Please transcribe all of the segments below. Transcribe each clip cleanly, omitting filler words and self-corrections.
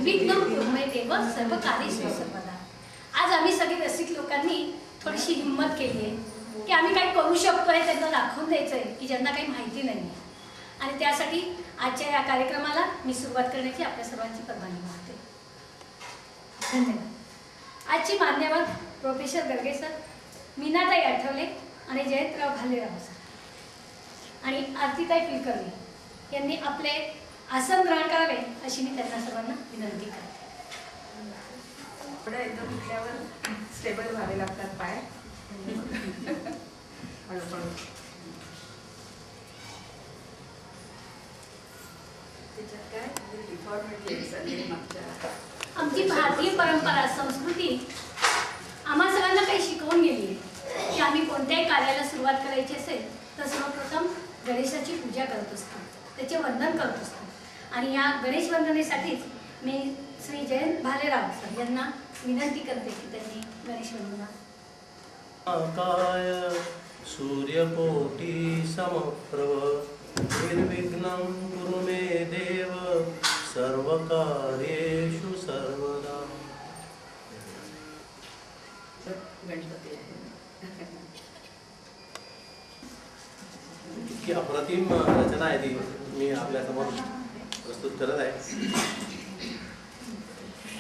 निर्विघ्नं कुर्महे देव सर्व कार्येषु सर्वदा। आज आम्ही सगळे रसिक लोकांनी थोडीशी हिंमत केली आहे की आम्ही काय करू शकतो हे त्यांना दाखवून द्यायचं आहे की ज्यांना काही माहिती नाही आणि त्यासाठी आजच्या या कार्यक्रमाला मी सुरुवात करण्याची आपल्या सर्वांची परवानगी मागते। धन्यवाद। आजची मान्यवर प्रोफेसर गर्गे सर, मीनाताई आठवले आणि जयंतराव भालेराव सर आणि आरतीताई कुलकर्णी यांनी आपले आसन ग्रहण करावे अशी मी त्यांना सर्वांना विनंती करते। थोडं एकदम उठल्यावर स्टेबल व्हावे लागतात पाय। हळूहळू त्याच्यात काय डिफॉर्मिटी मागच्या आमची भारतीय परंपरा संस्कृती आम्हा सगळ्यांना काही शिकवून गेली आहे की आम्ही कोणत्याही कार्याला सुरुवात करायची असेल तर सर्वप्रथम गणेशाची पूजा करत असतो, त्याचे वंदन करत असतो आणि या गणेश वंदनेसाठीच मी श्री जयंत भालेराव सर यांना विनंती करते की त्यांनी गणेश वंदना। काय सूर्यकोटि समप्रभ निर्विघ्नं कुरु मे देव सर्वकार्येषु सर्वदा। गणपती इतकी अप्रतिम रचना आहे ती मी आपल्या समोर प्रस्तुत करत आहे।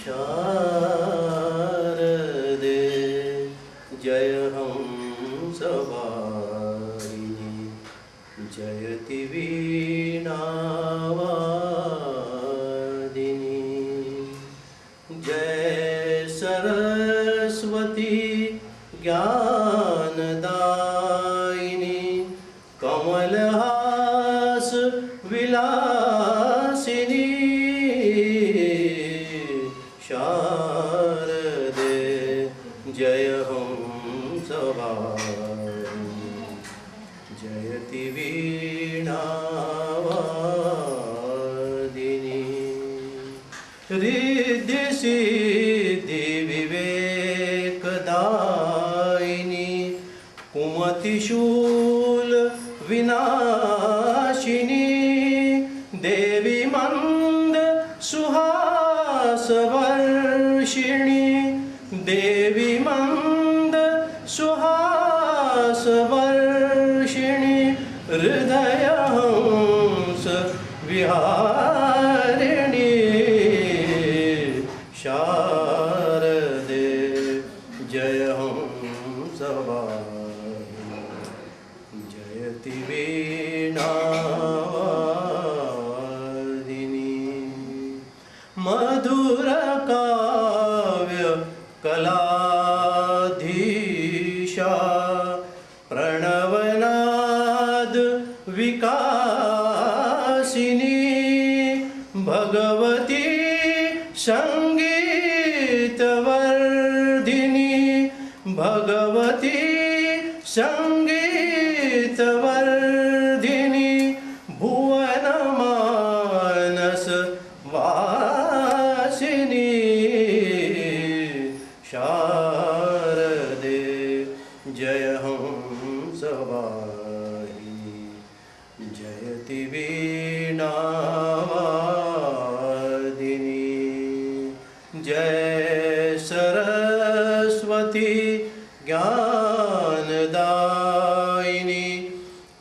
शारदे जय हंसवाहिनी जयति वीणा जय सरस्वती ज्ञानदायिनी कमलहास विलासिनी शारदे जय हंसवाहिनी जयति वीणा रिद्धि सिद्धि विवेकदायिनी कुमतिशूल विनाशिनी देवी मंद सुहास वर्षिणी देवी मंद सुहास वर्षिणी हृदय हंस विहारिणी शारदे जय हंसवाहिनी जयति वीणावादिनी मधुर काव्य कलाधीशा प्रणवनाद विकासिनी भगवती संगीतवर्धिनी भगवती संगीतवर्धिनी भुवन मानस वासिनी शारदे जय हंसवाहिनी जयति वीणावादिनी जय सरस्वती ज्ञानदायिनी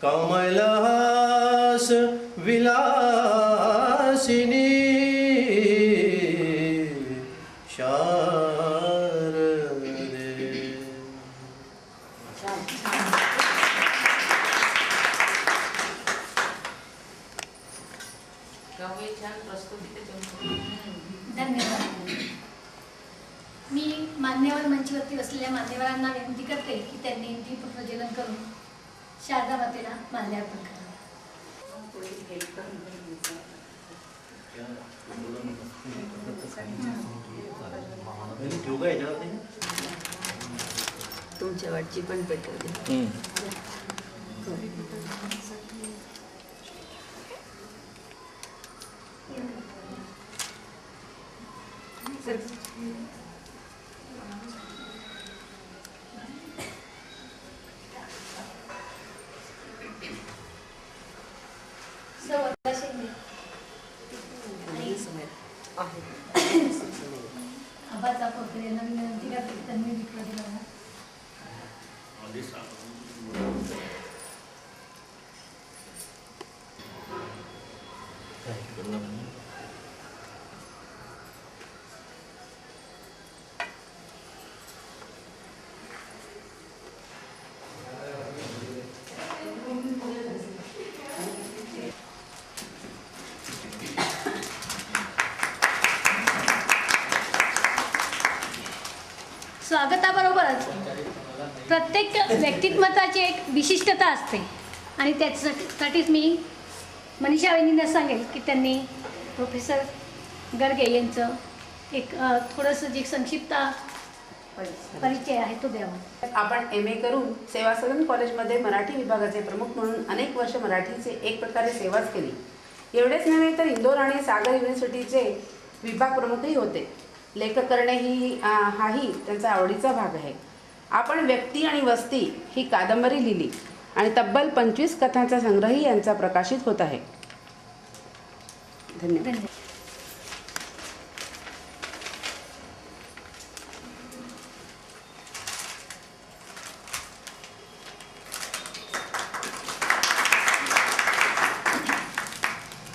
कमलहास विलासिनी शारदे। धन्यवाद। मी मान्यवर मंचवरती बसलेल्या मान्यवरांना विनंती करते की त्यांनी दीपप्रज्वलन करून शारदा मातेला माल्यार्पण करावे। तुमच्या वाटची पण पेटवली। सवदा शिंदे आणि तर यांना मी विनंती करते की त्यांनी विक्र दिला. स्वागताबरोबरच प्रत्येक व्यक्तिमत्वाची एक विशिष्टता असते आणि त्याच्यासाठीच मी मनीषा वहिनींना सांगेल की त्यांनी प्रोफेसर गर्गे यांचं एक थोडंसं जे संक्षिप्त परिचय आहे तो द्यावा. आपण MA करून सेवा सदन कॉलेजमध्ये मराठी विभागाचे प्रमुख म्हणून अनेक वर्ष मराठीचे एक प्रकारे सेवाच केली. एवढेच नव्हे तर इंदोर आणि सागर युनिव्हर्सिटीचे विभाग प्रमुखही होते. लेखक करणे हाही त्यांचा आवडीचा भाग आहे. आपण व्यक्ती आणि वस्ती ही कादंबरी लिहिली आणि तब्बल 25 कथांचा संग्रहही यांचा प्रकाशित होत आहे. धन्यवाद.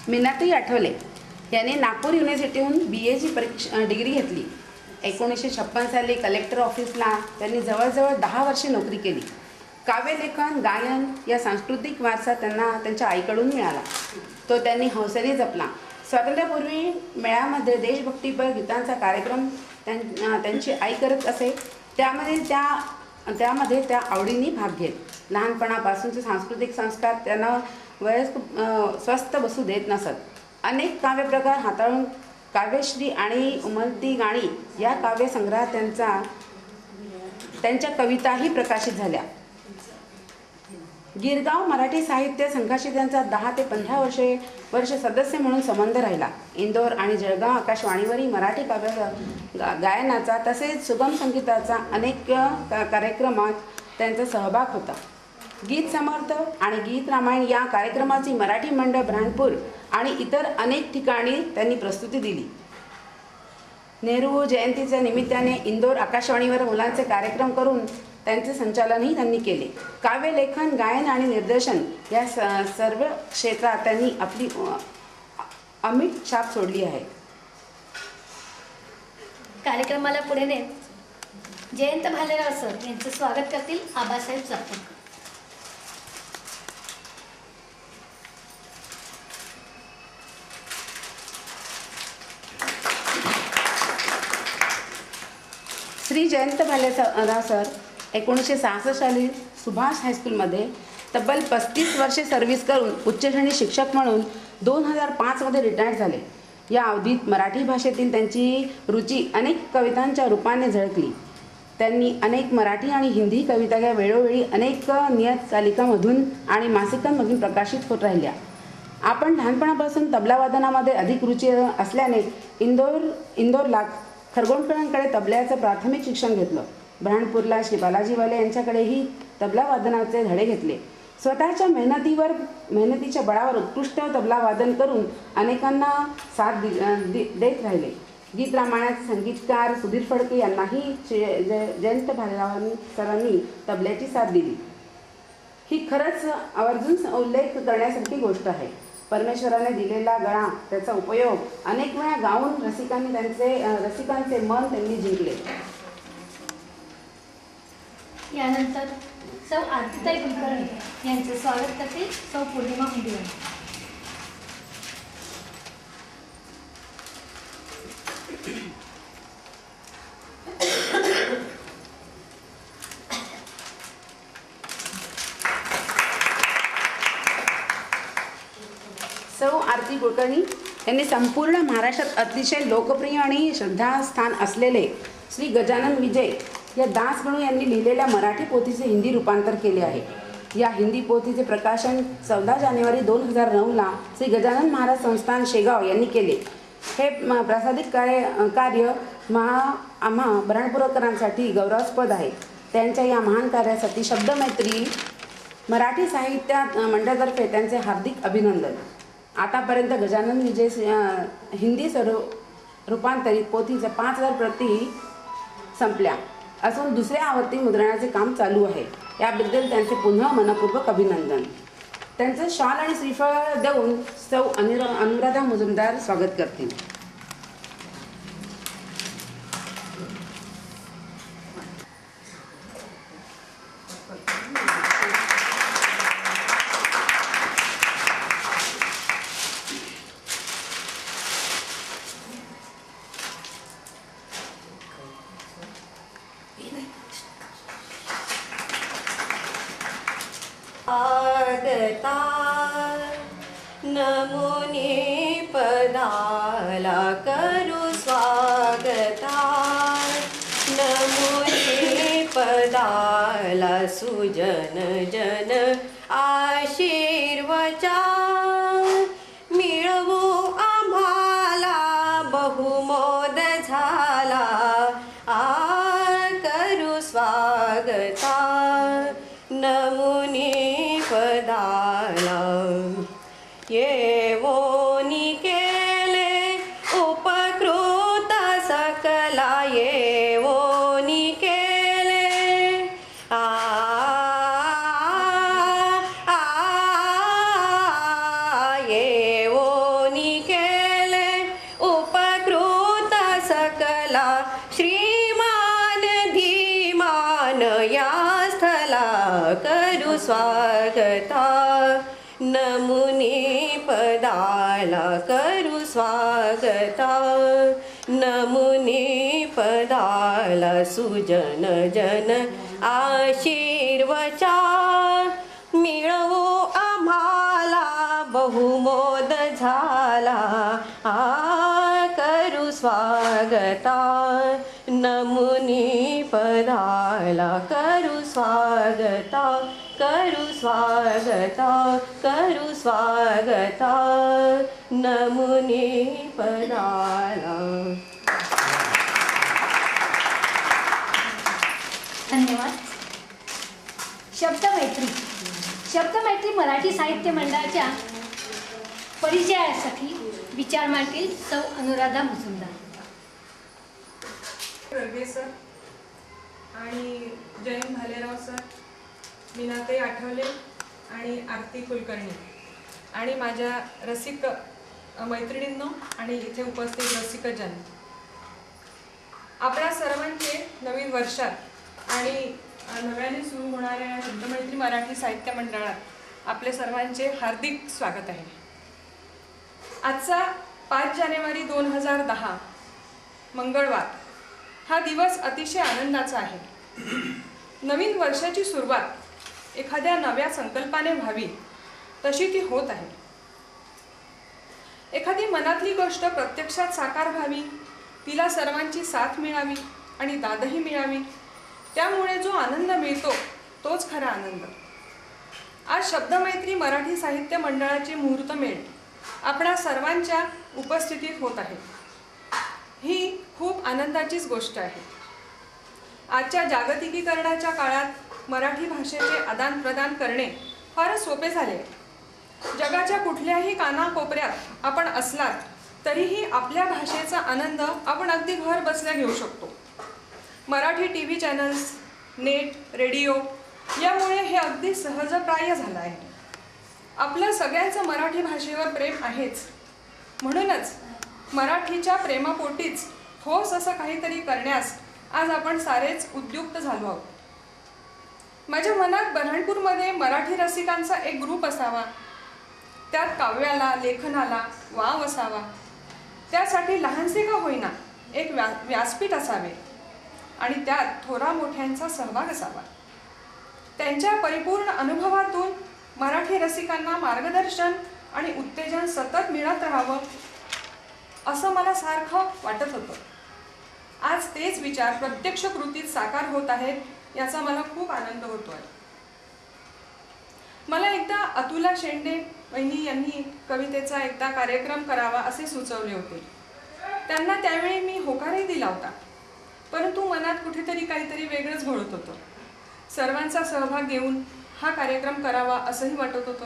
मीनाताई आठवले यांनी नागपूर युनिव्हर्सिटीहून BAची डिग्री घेतली. 1956 साली कलेक्टर ऑफिसला त्यांनी जवळजवळ 10 वर्षे नोकरी केली. काव्यलेखन, गायन या सांस्कृतिक वारसा त्यांना त्यांच्या आईकडून मिळाला. तो त्यांनी हौसेने जपला. स्वातंत्र्यापूर्वी मेळ्यामध्ये देशभक्तीपर गीतांचा कार्यक्रम त्यांची आई करत असे. त्यामध्ये त्या आवडीने भाग घेत. लहानपणापासूनचे सांस्कृतिक संस्कार त्यांना स्वस्थ बसू देत नसत. अनेक काव्यप्रकार हाताळून काव्यश्री आणि उमलती गाणी या काव्यसंग्रहात त्यांच्या कविताही प्रकाशित झाल्या. गिरगाव मराठी साहित्य संघाशी त्यांचा 10 ते 15 वर्ष सदस्य म्हणून संबंध राहिला. इंदोर आणि जळगाव आकाशवाणीवरील मराठी काव्य गायनाचा तसेच सुगम संगीताचा अनेक कार्यक्रमात त्यांचा सहभाग होता. गीत समर्थ आणि गीत रामायण या कार्यक्रमाची मराठी मंडळ ब्रह्मपूर आणि इतर अनेक ठिकाणी त्यांनी प्रस्तुती दिली. नेहरू जयंतीच्या निमित्ताने इंदोर आकाशवाणीवर मुलांचे कार्यक्रम करून त्यांचे संचालनही त्यांनी केले. काव्यलेखन, गायन आणि निर्देशन या सर्व क्षेत्रात त्यांनी आपली अमिट छाप सोडली आहे. कार्यक्रमाला पुढे नेत जयंत भालेराव सर यांचं स्वागत करतील आबासाहेब चाकणकर. श्री जयंत भालेराव सर 1966 साली सुभाष हायस्कूलमध्ये तब्बल 35 वर्षे सर्व्हिस करून उच्च श्रेणी शिक्षक म्हणून 2005 रिटायर्ड झाले. या अवधीत मराठी भाषेतील त्यांची रुची अनेक कवितांच्या रूपाने झळकली. त्यांनी अनेक मराठी आणि हिंदी कविता या वेळोवेळी अनेक नियतकालिकांमधून आणि मासिकांमधून प्रकाशित होत राहिल्या. आपण लहानपणापासून तबलावादनामध्ये अधिक रुची असल्याने इंदोरला खरगोणकरांकडे तबल्याचं प्राथमिक शिक्षण घेतलं. ब्रह्मपूरला श्री बालाजी वाले यांच्याकडेही तबलावादनाचे धडे घेतले. स्वतःच्या मेहनतीच्या बळावर उत्कृष्ट तबलावादन करून अनेकांना साथ देत राहिले. गीत रामायणाचे संगीतकार सुधीर फडके यांनाही जयंत भालेराव सरांनी तबल्याची साथ दिली. ही खरंच आवर्जून उल्लेख करण्यासारखी गोष्ट आहे. परमेश्वराने दिलेला गळा, त्याचा उपयोग अनेक वेळा गाऊन रसिकांचे मन त्यांनी जिंकले. यानंतर सौ आरतीताई कुलकर्णी यांचं स्वागत करते सौ पूर्णिमा हुंडीवाले. सौ आरती कुलकर्णी यांनी संपूर्ण महाराष्ट्रात अतिशय लोकप्रिय आणि श्रद्धास्थान असलेले श्री गजानन विजय या दासगणू यांनी लिहिलेल्या मराठी पोथीचे हिंदी रूपांतर केले आहे. या हिंदी पोथीचे प्रकाशन 14 जानेवारी 2009ला श्री गजानन महाराज संस्थान शेगाव यांनी केले. हे प्रासादिक कार्य आम्हा ब्रह्मपुरकरांसाठी गौरवास्पद आहे. त्यांच्या या महान कार्यासाठी शब्दमैत्री मराठी साहित्य मंडळातर्फे त्यांचे हार्दिक अभिनंदन. आतापर्यंत गजानन विजय हिंदी रूपांतरित पोथीच्या 5000 प्रती संपल्या असून दुसऱ्या आवर्ती मुद्रणाचे काम चालू आहे. याबद्दल त्यांचे पुन्हा मनपूर्वक अभिनंदन. त्यांचं शॉल आणि श्रीफळ देऊन सौ अनुराधा मुजुमदार स्वागत करतील. स्वागता नमुने पदाला करू स्वागता नमुने पदाला सुजन जन आशीर्वचार मिळवू आम्हाला बहुमोद झाला करू स्वागता नमुने पदाला येवोनी केले उपकृत सकला येवोनी केले येवोनी केले उपकृत सकला श्रीमान धीमान या स्थला करू स्वागता नमुने पदाला करू स्वागता नमुने पदाला सुजन जन आशीर्वचार मिळवू आम्हाला बहुमोद झाला करू स्वागता नमुने पदाला करू स्वागता करू स्वागता करू स्वागता नमुने पदाला. धन्यवाद. शब्दमैत्री शब्दमैत्री मराठी साहित्य मंडळाच्या परिचयासाठी विचार मांडतील सौ अनुराधा मुजुमदार. रगे सर आणि जयंत भालेराव सर, मीनाताई आठवले आणि आरती कुलकर्णी आणि माझ्या रसिक मैत्रिणींनो आणि इथे उपस्थित रसिकजन, आपल्या सर्वांचे नवीन वर्षात आणि नव्याने सुरू होणाऱ्या शब्दमैत्री मराठी साहित्य मंडळात आपले सर्वांचे हार्दिक स्वागत आहे. आजचा 5 जानेवारी 2010 मंगळवार हा दिवस अतिशय आनंदाचा आहे. नवीन वर्षाची सुरुवात एखाद्या नव्या संकल्पाने व्हावी तशी ती होत आहे. एखादी मनातली गोष्ट प्रत्यक्षात साकार व्हावी, तिला सर्वांची साथ मिळावी आणि दादही मिळावी, त्यामुळे जो आनंद मिळतो तोच खरा आनंद. आज शब्दमैत्री मराठी साहित्य मंडळाची मुहूर्तमेढ आपणा सर्वांच्या उपस्थितीत होत आहे. ही खूप आनंदाचीच गोष्ट आहे. आजच्या जागतिकीकरणाच्या काळात मराठी भाषेचे आदान प्रदान करणे फारच सोपे झाले. जगाच्या कुठल्याही कानाकोपऱ्यात आपण असलात तरीही आपल्या भाषेचा आनंद आपण अगदी घर बसल्या घेऊ शकतो. Marathi TV channels, net, radio यामुळे हे अगदी सहजप्राय झालं आहे. आपलं सगळ्यांचं मराठी भाषेवर प्रेम आहेच, म्हणूनच मराठीच्या प्रेमापोटीच ठोस असं काहीतरी करण्यास आज आपण सारेच उद्युक्त झालो आहोत. माझ्या मनात बऱ्हाणपूरमध्ये मराठी रसिकांचा एक ग्रुप असावा, त्यात काव्याला, लेखनाला वाव असावा, त्यासाठी लहानसे का होईना एक व्यासपीठ असावे आणि त्यात थोरा मोठ्यांचा सहभाग असावा. त्यांच्या परिपूर्ण अनुभवातून मराठी रसिकांना मार्गदर्शन आणि उत्तेजन सतत मिळत राहावं असं मला सारखं वाटत होतं. आज तेच विचार प्रत्यक्ष कृतीत साकार होत आहेत याचा मला खूप आनंद होतो आहे. मला एकदा अतुला शेंडे वहिनी यांनी कवितेचा एकदा कार्यक्रम करावा असे सुचवले होते. त्यांना त्यावेळी मी होकारही दिला होता, परंतु मनात कुठेतरी काहीतरी वेगळंच घोळत होतं. सर्वांचा सहभाग घेऊन हा कार्यक्रम करावा असंही वाटत होतं.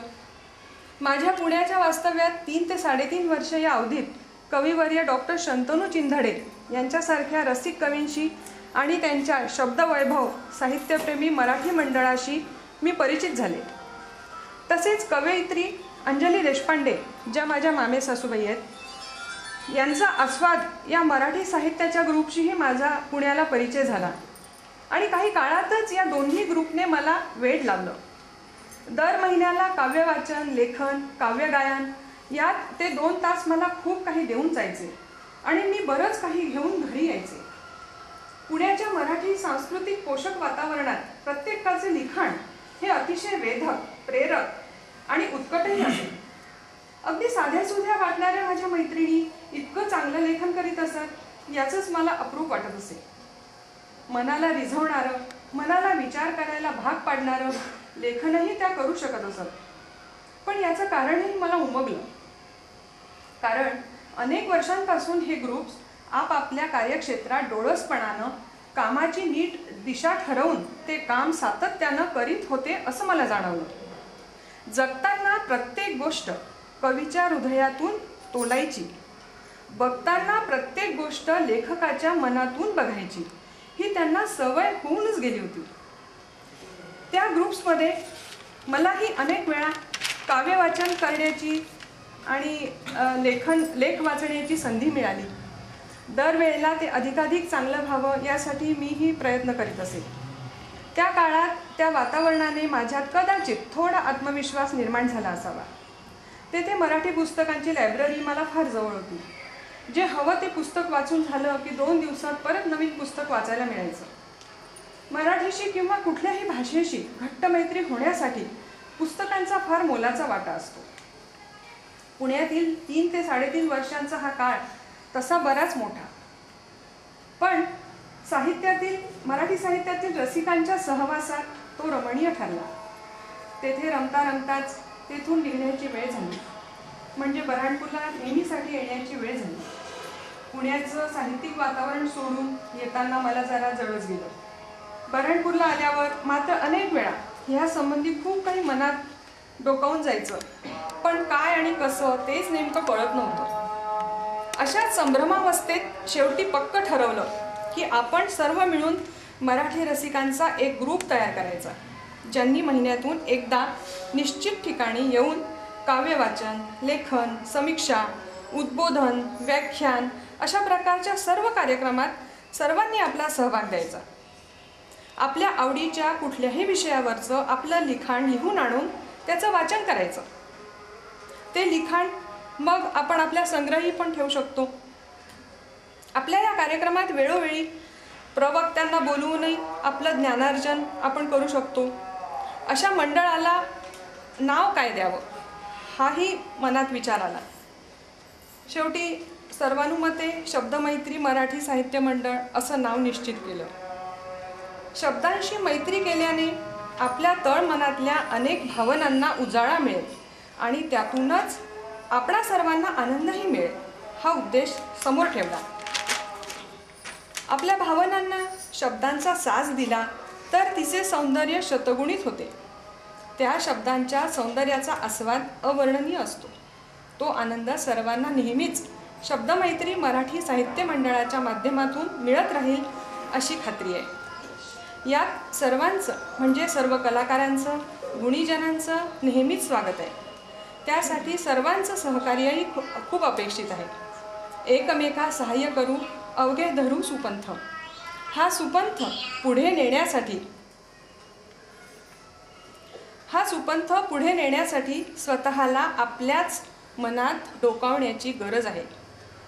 माझ्या पुण्याच्या वास्तव्यात 3 ते 3.5 वर्ष या अवधीत कविवर्य डॉक्टर शंतनू चिंधडे यांच्यासारख्या रसिक कवींशी आणि त्यांच्या शब्दवैभव साहित्यप्रेमी मराठी मंडळाशी मी परिचित झाले. तसेच कवयित्री अंजली देशपांडे, ज्या माझ्या मामे सासूबाई आहेत, यांचा आस्वाद या मराठी साहित्याच्या ग्रुपशीही माझा पुण्याला परिचय झाला आणि काही काळातच या दोन्ही ग्रुपने मला वेड लावलं. दर महिन्याला काव्यवाचन, लेखन, काव्यगायन यात ते 2 तास मला खूप काही देऊन जायचे आणि मी बरंच काही घेऊन घरी यायचे. पुण्याच्या मराठी सांस्कृतिक पोषक वातावरणात प्रत्येकाचे लिखाण हे अतिशय वेधक, प्रेरक आणि उत्कटही असे. अगदी साध्या सुध्या वाटणाऱ्या माझ्या मैत्रिणी इतकं चांगलं लेखन करीत असत याचंच मला अप्रूप वाटत असे. मनाला रिझवणारं, मनाला विचार करायला भाग पाडणारं लेखनही त्या करू शकत असत. पण याचं कारणही मला उमगलं. कारण अनेक वर्षांपासून हे ग्रुप्स आपापल्या कार्यक्षेत्रात डोळसपणानं कामाची नीट दिशा ठरवून ते काम सातत्यानं करीत होते असं मला जाणवलं. जगताना प्रत्येक गोष्ट कवीच्या हृदयातून तोलायची, बघताना प्रत्येक गोष्ट लेखकाच्या मनातून बघायची ही त्यांना सवय होऊनच गेली होती. त्या ग्रुप्समध्ये मलाही अनेक वेळा काव्यवाचन करण्याची आणि लेख वाचण्याची संधी मिळाली. दरवेळेला ते अधिकाधिक चांगलं व्हावं यासाठी मीही प्रयत्न करीत असे. त्या काळात त्या वातावरणाने माझ्यात कदाचित थोडा आत्मविश्वास निर्माण झाला असावा. तेथे मराठी पुस्तकांची लायब्ररी मला फार जवळ होती. जे हवं ते पुस्तक वाचून झालं की 2 दिवसात परत नवीन पुस्तक वाचायला मिळायचं. मराठीशी किंवा कुठल्याही भाषेशी घट्ट मैत्री होण्यासाठी पुस्तकांचा फार मोलाचा वाटा असतो. पुण्यातील 3 ते 3.5 वर्षांचा हा काळ तसा बराच मोठा. पण मराठी साहित्यातील रसिकांच्या सहवासात तो रमणीय ठरला. तेथे रमता रमताच तेथून निघण्याची वेळ झाली, म्हणजे बऱ्हाणपूरला नेहमीसाठी येण्याची वेळ झाली. पुण्याचं साहित्यिक वातावरण सोडून येताना मला जरा जळच गेलं. बऱ्हाणपूरला आल्यावर मात्र अनेक वेळा ह्या संबंधी खूप काही मनात डोकावून जायचं, पण काय आणि कसं तेच नेमकं कळत नव्हतं. अशाच संभ्रमावस्थेत शेवटी पक्क ठरवलं की आपण सर्व मिळून मराठी रसिकांचा एक ग्रुप तयार करायचा, ज्यांनी महिन्यातून एकदा निश्चित ठिकाणी येऊन काव्यवाचन, लेखन, समीक्षा, उद्बोधन, व्याख्यान अशा प्रकारच्या सर्व कार्यक्रमात सर्वांनी आपला सहभाग द्यायचा. आपल्या आवडीच्या कुठल्याही विषयावरचं आपलं लिखाण लिहून आणून त्याचं वाचन करायचं. ते लिखाण मग आपण आपल्या संग्रही पण ठेवू शकतो. आपल्या या कार्यक्रमात वेळोवेळी प्रवक्त्यांना बोलवूनही आपलं ज्ञानार्जन आपण करू शकतो. अशा मंडळाला नाव काय द्यावं हाही मनात विचार आला. शेवटी सर्वानुमते शब्दमैत्री मराठी साहित्य मंडळ असं नाव निश्चित केलं. शब्दांशी मैत्री केल्याने आपल्या तळमनातल्या अनेक भावनांना उजाळा मिळेल आणि त्यातूनच आपणा सर्वांना आनंदही मिळेल हा उद्देश समोर ठेवला. आपल्या भावनांना शब्दांचा साज दिला तर तिचे सौंदर्य शतगुणित होते. त्या शब्दांच्या सौंदर्याचा आस्वाद अवर्णनीय असतो. तो आनंद सर्वांना नेहमीच शब्दमैत्री मराठी साहित्य मंडळाच्या माध्यमातून मिळत राहील अशी खात्री आहे. यात सर्वांचं म्हणजे सर्व कलाकारांचं, गुणीजनांचं नेहमीच स्वागत आहे. त्यासाठी सर्वांचं सहकार्यही खूप अपेक्षित आहे. एकमेका सहाय्य करू, अवघे धरू सुपंथ. हा सुपंथ पुढे नेण्यासाठी स्वतःला आपल्याच मनात डोकावण्याची गरज आहे.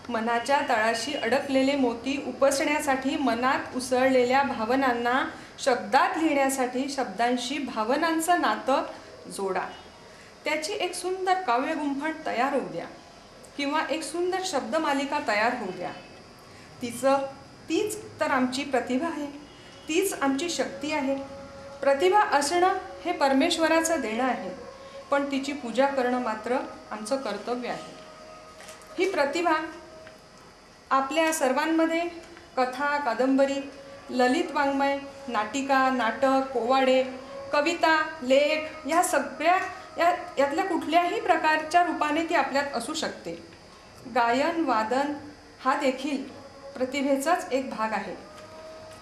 मनाच्या तळाशी अडकलेले मोती उपसण्यासाठी मनात उसळलेल्या भावनांना शब्दात लिहिण्यासाठी शब्दांशी भावनांचं नातं जोडा. त्याची एक सुंदर काव्यगुंफण तयार होऊ द्या किंवा एक सुंदर शब्दमालिका तयार होऊ द्या. तीच तर आमची प्रतिभा आहे, तीच आमची शक्ती आहे. प्रतिभा असणं हे परमेश्वराचं देणं आहे, पण तिची पूजा करणं मात्र आमचं कर्तव्य आहे. ही प्रतिभा आपल्या सर्वांमध्ये कथा, कादंबरी, ललित वाङ्मय, नाटिका, नाटक, पोवाडे, कविता, लेख या सगळ्या यातल्या कुठल्याही प्रकारच्या रूपाने ती आपल्यात असू शकते. गायन, वादन हा देखील प्रतिभेचाच एक भाग आहे.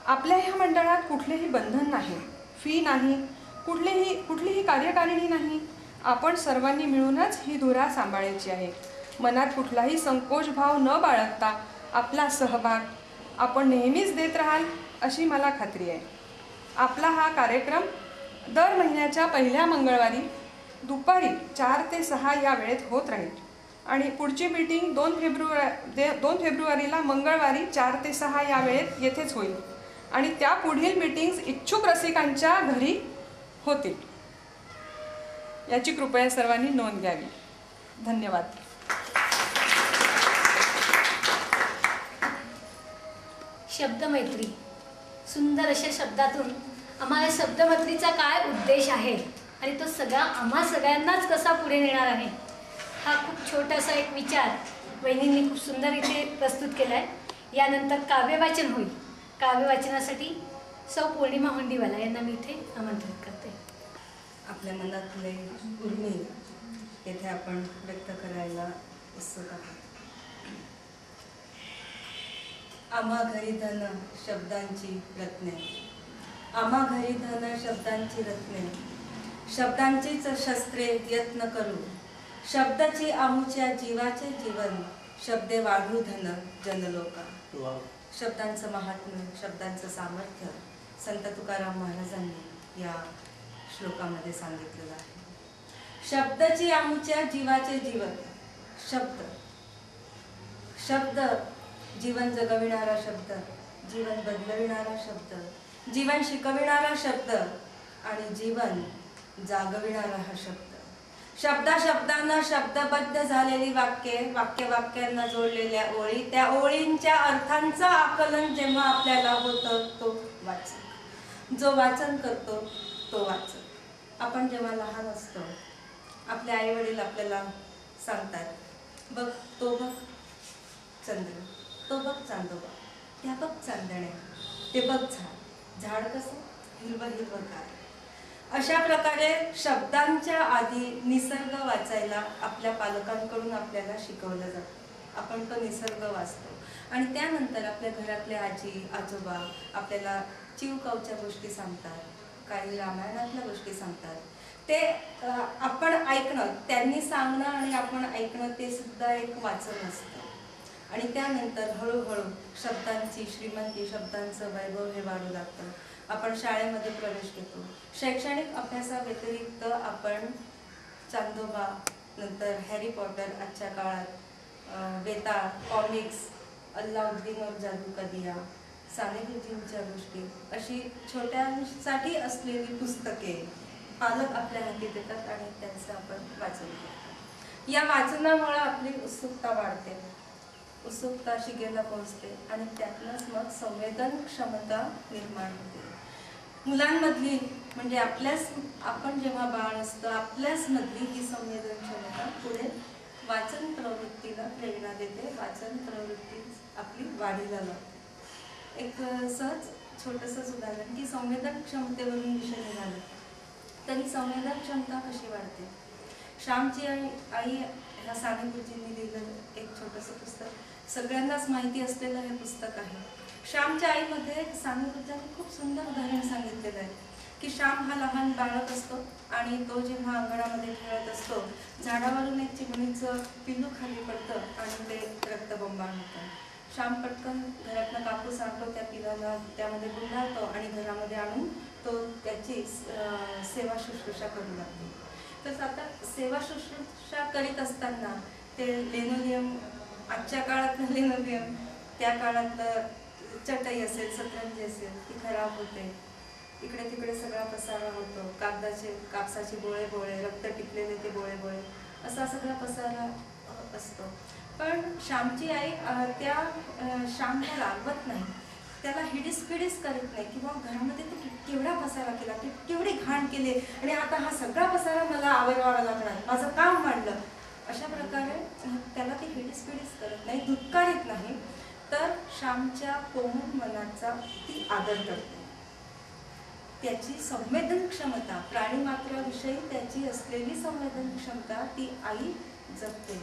आपल्या ह्या मंडळात कुठलेही बंधन नाही, फी नाही, कुठलीही कार्यकारिणी नाही. आपण सर्वांनी मिळूनच ही धुरा सांभाळायची आहे. मनात कुठलाही संकोच भाव न बाळगता आपला सहभाग आपण नेहमीच देत राहाल अशी मला खात्री आहे. आपला हा कार्यक्रम दर महिन्याच्या पहिल्या मंगळवारी दुपारी 4 ते 6 या वेळेत होत राहील आणि पुढची मीटिंग 2 फेब्रुवारीला मंगळवारी 4 ते 6 या वेळेत येथेच होईल आणि त्या पुढील मीटिंग्स इच्छुक रसिकांच्या घरी होतील. याची कृपया सर्वांनी नोंद घ्यावी. धन्यवाद. शब्दमैत्री, सुंदर अशा शब्दातून आम्हाला शब्दमैत्रीचा काय उद्देश आहे आणि तो सगळा आम्हा सगळ्यांनाच कसा पुढे नेणार आहे, हा खूप छोटासा एक विचार वहिनींनी खूप सुंदर इथे प्रस्तुत केला आहे. यानंतर काव्यवाचन होईल. काव्यवाचनासाठी सौ पौर्णिमा हुंडीवाला यांना मी इथे आमंत्रित करते. आपल्या मनातले उर्मी येथे आपण व्यक्त करायला उत्सुक आहोत. आम्हा घरी धन शब्दांची रत्ने, आम्हा घरी धन शब्दांची रत्ने, शब्दांचीच शस्त्रे यत्न करू, शब्दाची आमुच्या जीवाचे जीवन, शब्दे वाढू धन जनलोका. शब्दांचं महात्म्य, शब्दांचं सामर्थ्य संत तुकाराम महाराजांनी या श्लोकामध्ये सांगितलेलं आहे. शब्दाची आमुच्या जीवाचे जीवन, शब्द शब्द जीवन जगविणारा शब्द, जीवन बदलविणारा शब्द, जीवन शिकविणारा शब्द आणि जीवन जागविणारा हा शब्द. शब्दांना शब्दबद्ध झालेली वाक्ये, वाक्यांना जोडलेल्या ओळी, त्या ओळींच्या अर्थांचं आकलन जेव्हा आपल्याला होतं तो वाचन, जो वाचन करतो तो वाचन. आपण जेव्हा लहान असतो आपले आई वडील आपल्याला सांगतात, बघ तो बघ चंद्र, तो बघ चांदोबा, त्या बघ चांदण्या, ते बघ झाड, झाड कसं हिरवं हिरवंगार. अशा प्रकारे शब्दांच्या आधी निसर्ग वाचायला आपल्या पालकांकडून आपल्याला शिकवलं जातं. आपण तो निसर्ग वाचतो आणि त्यानंतर आपल्या घरातले आजी आजोबा आपल्याला चिवकावच्या गोष्टी सांगतात, काही रामायणातल्या गोष्टी सांगतात. ते आपण ऐकणं, त्यांनी सांगणं आणि आपण ऐकणं ते सुद्धा एक वाचन असतं. आणि त्यानंतर हळूहळू शब्दांची श्रीमंती, शब्दांचं वैभव हे वाढू लागतं. आपण शाळेमध्ये प्रवेश घेतो. शैक्षणिक अभ्यासाव्यतिरिक्त आपण चांदोबा, नंतर हॅरी पॉटर, आजच्या काळात वेताळ, कॉमिक्स, अल्लाउद्दीन और जादू का दिया, साने गुरुजींच्या गोष्टी, अशी छोट्यांसाठी असलेली पुस्तके पालक आपल्या हाती देतात आणि त्यांचं आपण वाचन करतो. या वाचनामुळे आपली उत्सुकता वाढते, उत्सुकता शिगेला पोहोचते आणि त्यातूनच मग संवेदन क्षमता निर्माण होते. मुलांमधली म्हणजे आपण जेव्हा बाळ असतो आपल्याच मधली ही संवेदन क्षमता पुढे वाचन प्रवृत्तीला प्रेरणा देते, वाचन प्रवृत्ती आपली वाढीला लागते. एक सहज छोटंसं उदाहरण की संवेदन क्षमतेवरून विषय निघाला, तरी संवेदन क्षमता कशी वाढते. श्यामची आई ह्या साने गुरुजींनी लिहिलेलं एक छोटंसं पुस्तक, सगळ्यांनाच माहिती असलेलं हे पुस्तक आहे. श्यामच्या आईमध्ये साने गुरुजींनी खूप सुंदर उदाहरण सांगितलेलं आहे की श्याम हा लहान बाळक असतो आणि तो जेव्हा अंगणामध्ये खेळत असतो, झाडावरून एक चिमणीचं पिल्लू खाली पडतं आणि ते रक्तबंबाळ होतं. श्याम पटकन घरातनं कापूस आणतो, त्या पिलाला त्यामध्ये गुंडाळतो आणि घरामध्ये आणून तो त्याची सेवा शुश्रूषा करू लागतो. तर आता सेवा शुश्रूषा करीत असताना ते लेनोलियम, आजच्या काळातलं लेनोलियम, त्या काळातलं चटई असेल, सतरंजी असेल, ती खराब होते. इकडे तिकडे सगळा पसारा होतो, कापसाचे बोळे बोळे, रक्त टिपलेले ते बोळे बोळे, असा सगळा पसारा असतो. पण श्यामची आई त्या श्यामला रागवत नाही, त्याला हिडीस करीत नाही किंवा घरामध्ये तू केवढा पसारा केला, केवढी घाण केली आणि आता हा सगळा पसारा मला आवरावा लागणार, माझं काम वाढलं, अशा प्रकारे त्याला ती हिडीस करत नाही, धुतकारीत नाही, तर श्यामच्या कोमल मनाचा ती आदर करते. त्याची संवेदन क्षमता, प्राणीमात्राविषयी त्याची असलेली संवेदन क्षमता ती आई जपते.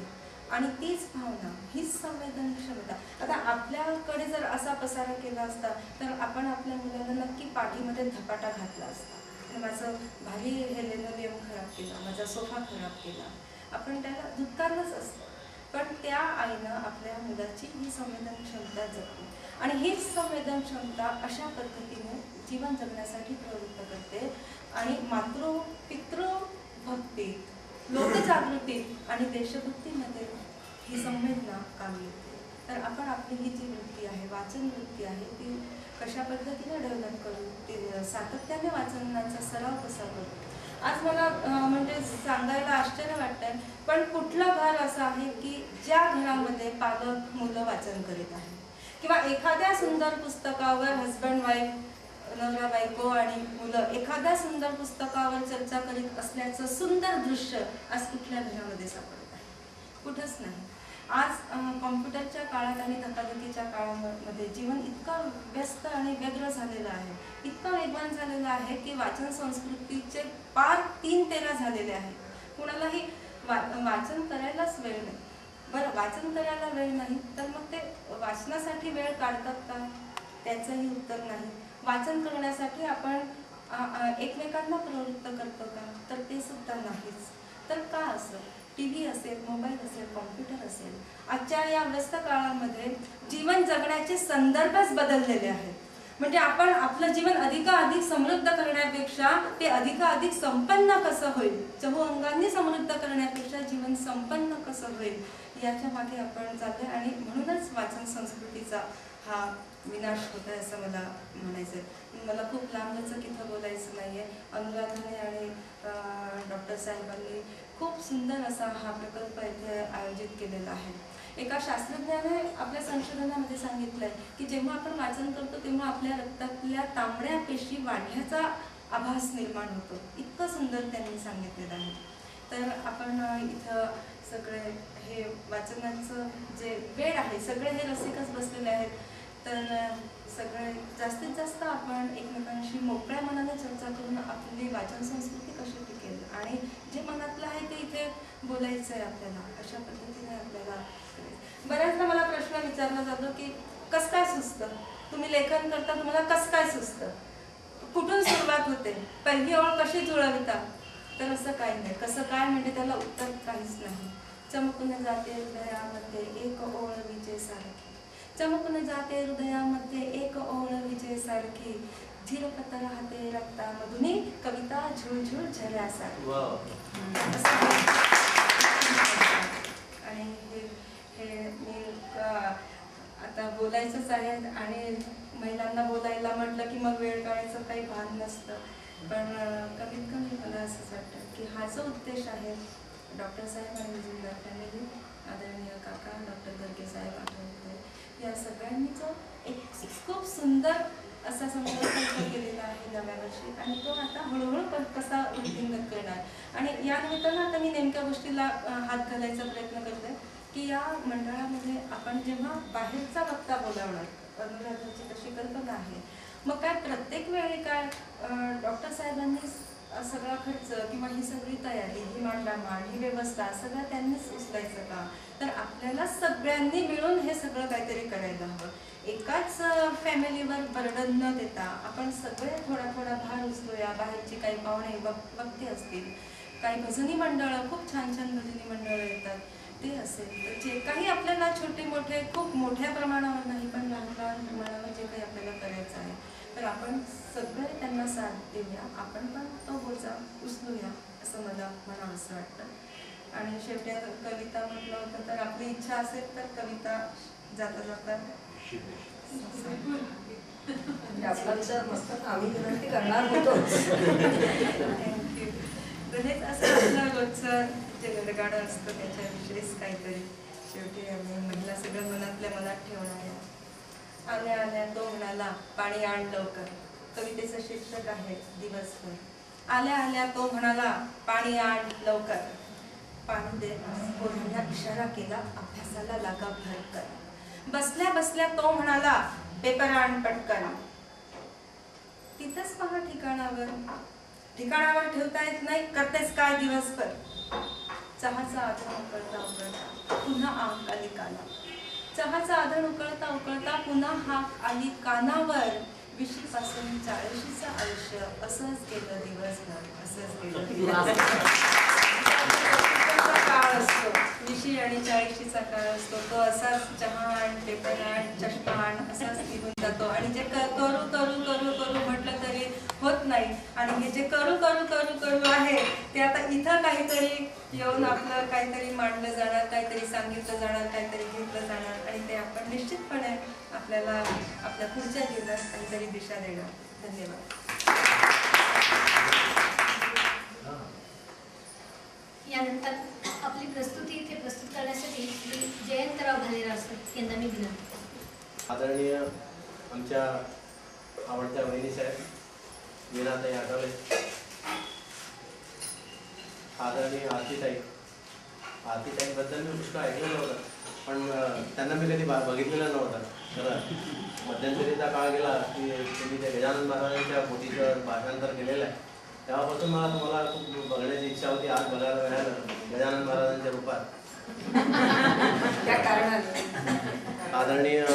आणि तीच भावना, हीच संवेदनक्षमता. आता आपल्याकडे जर असा पसारा केला असता तर आपण आपल्या मुलाला नक्की पाठीमध्ये धपाटा घातला असता. माझं भारी हे लेनोलियम खराब केला, माझा सोफा खराब केला, आपण त्याला धुतकारलंच असतं. पण त्या आईनं आपल्या मुलाची ही संवेदन क्षमता जपली आणि हीच संवेदन क्षमता अशा पद्धतीने जीवन जगण्यासाठी प्रवृत्त करते आणि मातृ पितृ भक्तीत, लोकजागृतीत आणि देशभक्तीमध्ये ही संवेदना कामी येते. तर आपण आपली ही जी वृत्ती आहे, वाचन वृत्ती आहे, ती कशा पद्धतीने डेव्हलप करू, ते सातत्याने वाचनाचा सराव कसा करू. आज मला म्हणजे सांगायला आश्चर्य वाटतंय, पण कुठला घर असा आहे की ज्या घरामध्ये पालक मुलं वाचन करीत आहे किंवा एखाद्या सुंदर पुस्तकावर हजबंड वाईफ, नवरा बायको आणि मुलं एखाद्या सुंदर पुस्तकावर चर्चा करीत असल्याचं सुंदर दृश्य आज कुठल्या घरामध्ये सापडत आहे? कुठंच नाही. आज कॉम्प्युटरच्या काळात आणि धकाधकीच्या काळामध्ये जीवन इतकं व्यस्त आणि व्यग्र झालेलं आहे, इतकं वेगवान झालेलं आहे की वाचन संस्कृतीचे पार 3-13 झालेले आहे. कुणालाही वाचन करायलाच वेळ नाही. बरं, वाचन करायला वेळ नाही तर मग ते वाचनासाठी वेळ काढतात का? त्याचंही उत्तर नाही. वाचन करण्यासाठी आपण एकमेकांना प्रवृत्त करतो का? तर ते सुद्धा नाहीच. तर का असं? TV असेल, मोबाईल असेल, कॉम्प्युटर असेल, आजच्या या व्यस्त काळामध्ये जीवन जगण्याचे संदर्भच बदललेले आहेत. म्हणजे आपण आपलं जीवन अधिकाधिक समृद्ध करण्यापेक्षा ते अधिकाधिक संपन्न कसं होईल, चहुअंगांनी समृद्ध करण्यापेक्षा जीवन संपन्न कसं होईल याच्या मागे आपण चाललोय आणि म्हणूनच वाचन संस्कृतीचा हा विनाश होत आहे असं मला म्हणायचं आहे. मला खूप लांबलचक इथं बोलायचं नाही आहे. अनुराधाने आणि डॉक्टर साहेबांनी खूप सुंदर असा हा प्रकल्प इथे आयोजित केलेला आहे. एका शास्त्रज्ञाने आपल्या संशोधनामध्ये सांगितलंय की जेव्हा आपण वाचन करतो तेव्हा आपल्या रक्तातल्या तांबड्या पेशी वाढल्याचा आभास निर्माण होतो. इतकं सुंदर त्यांनी सांगितलेलं आहे. तर आपण इथं सगळे हे वाचनाचं जे वेळ आहे, सगळे हे रसिकच बसलेले आहेत. तर सगळे जास्तीत जास्त आपण एकमेकांशी मोकळ्या मनाने चर्चा करून आपली वाचन संस्कृती कशी टिकेल आणि जे मनातलं आहे ते इथे बोलायचं आहे आपल्याला, अशा पद्धतीने आपल्याला. बऱ्याचदा मला प्रश्न विचारला जातो की कसं काय सुचतं, तुम्ही लेखन करता, तुम्हाला कसं काय सुचतं, कुठून सुरुवात होते, पहिली ओळ कशी जुळविता? तर असं काही नाही. कसं काय म्हणजे त्याला उत्तर काहीच नाही. चमकून जाते हृदयामध्ये एक ओळ विजेसारखी, चमकून जाते हृदयामध्ये एक ओळ विजेसारखी, झिरपत राहते रक्तामधून कविता झुळझुळ झऱ्यासारखी. आणि हे मी आता बोलायचंच आहे आणि महिलांना बोलायला म्हटलं की मग वेळ काढायचं काही भान नसतं. पण कमीत कमी मला असंच वाटतं की हा जो उद्देश आहे, डॉक्टर साहेब आणि विजयदार फॅमिली, आदरणीय काका डॉक्टर गर्गे साहेब आठवते, या सगळ्यांनी जो एक खूप सुंदर असा संकल्प केलेला आहे नव्या वर्षी आणि तो आता हळूहळू कसा वृद्धिंगत करणार. आणि या निमित्तानं आता मी नेमक्या गोष्टीला हात घालायचा प्रयत्न करते की या मंडळामध्ये आपण जेव्हा बाहेरचा वक्ता बोलावणार, अनुराधाची तशी कल्पना आहे, मग काय प्रत्येक वेळी काय डॉक्टर साहेबांनी सगळा खर्च किंवा ही सगळी तयारी, ही मांडामांड, ही व्यवस्था सगळं त्यांनीच उचलायचं का? तर आपल्याला सगळ्यांनी मिळून हे सगळं काहीतरी करायला हवं. एकाच फॅमिलीवर बर्डन न देता आपण सगळे थोडा थोडा भार उचलूया. बाहेरची काही पाहुणे वक्ते असतील, काही भजनी मंडळं, खूप छान छान भजनी मंडळं येतात, ते असेल तर जे काही आपल्याला छोटे मोठे, खूप मोठ्या प्रमाणावर नाही पण लहान लहान प्रमाणावर जे काही आपल्याला करायचं आहे तर आपण सगळे त्यांना साथ देऊया, आपण पण तो बोजा उचलूया असं मला म्हणावंसं वाटतं. आणि शेवटी कविता म्हटलं होतं तर आपली इच्छा असेल तर कविता जाता जाता आम्ही विनंती करणार होतो. हेच असं आपलं रोजचं जे गडगाडं असतं त्याच्याविषयीच काहीतरी शेवटी आम्ही महिला सगळं मनातल्या मनात ठेवणार आहे. आल्या आल्या तो म्हणाला पाणी आण लवकर, कवितेचं शीर्षक आहे दिवसभर. आल्या आल्या तो म्हणाला पाणी आण लवकर, पाणी दे पोरांना इशारा केला, अभ्यासाला लागा भरकर. बसल्या बसल्या तो म्हणाला पेपर आण पटकन. तिथंच पहा ठिकाणावर ठेवता येत नाही, करतेस काय दिवसभर. चहाचा आग्रह करता पुन्हा आग आली कानावर. चहाचा आधण उकळता उकळता पुन्हा हाक आली कानावर. 20 पासून 40चं आयुष्य असंच गेलं दिवसभर, असंच गेलं दिवसभर. काळ असतो 20 आणि 40चा काळ असतो, तो असाच चहा आण, पेपर आण, चष्मा आण असाच निघून जातो. आणि जे करू करू करू करू म्हटलं तरी होत नाही. आणि हे जे करू करू करू करू आहे ते आता इथं काहीतरी येऊन आपलं काहीतरी मांडलं जाणार, काहीतरी सांगितलं जाणार, काहीतरी घेतलं जाणार. आणि ते आपण निश्चितपणे आपल्याला आपल्या पुढच्या जीवनात काहीतरी दिशा देणार. धन्यवाद. यानंतर आपली प्रस्तुती इथे प्रस्तुत करण्यासाठी श्री जयंतराव भालेराव सर यांना मी विनंती करते. आदरणीय आमच्या आवडत्या वहिनी साहेब वीणाताई आठवले, आदरणीय आरतीताईबद्दल मी पुष्कळ ऐकलेलं होतं, पण त्यांना मी कधी बघितलेलं नव्हतं. तर मध्यंतरीचा काळ गेला की तुम्ही त्या गजानन महाराजांच्या पोथीचं भाषांतर केलेलं आहे, तेव्हापासून मला तुम्हाला खूप बघण्याची इच्छा होती. आज बघायला मिळालं गजानन महाराजांच्या रूपात. त्या कारणाने आदरणीय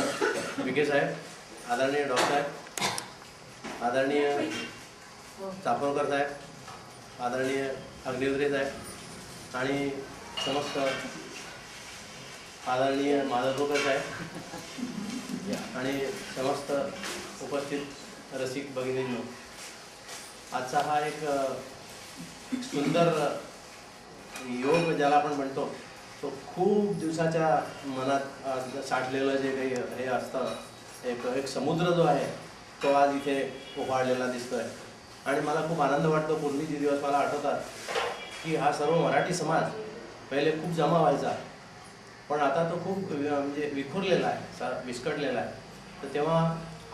विखे साहेब, आदरणीय डॉक्टर साहेब, आदरणीय चापोरकर साहेब, आदरणीय अग्निहोत्री साहेब आणि समस्त आदरणीय माधवकर साहेब आणि समस्त उपस्थित रसिक भगिनींनो, आजचा हा एक सुंदर योग ज्याला आपण म्हणतो, तो खूप दिवसाच्या मनात साठलेलं जे काही हे असतं, एक समुद्र जो आहे तो आज इथे उभारलेला दिसतोय. आणि मला खूप आनंद वाटतो. पूर्वीचे दिवस मला आठवतात की हा सर्व मराठी समाज पहिले खूप जमा व्हायचा, पण आता तो खूप म्हणजे विखुरलेला आहे, विस्कटलेला आहे. तर तेव्हा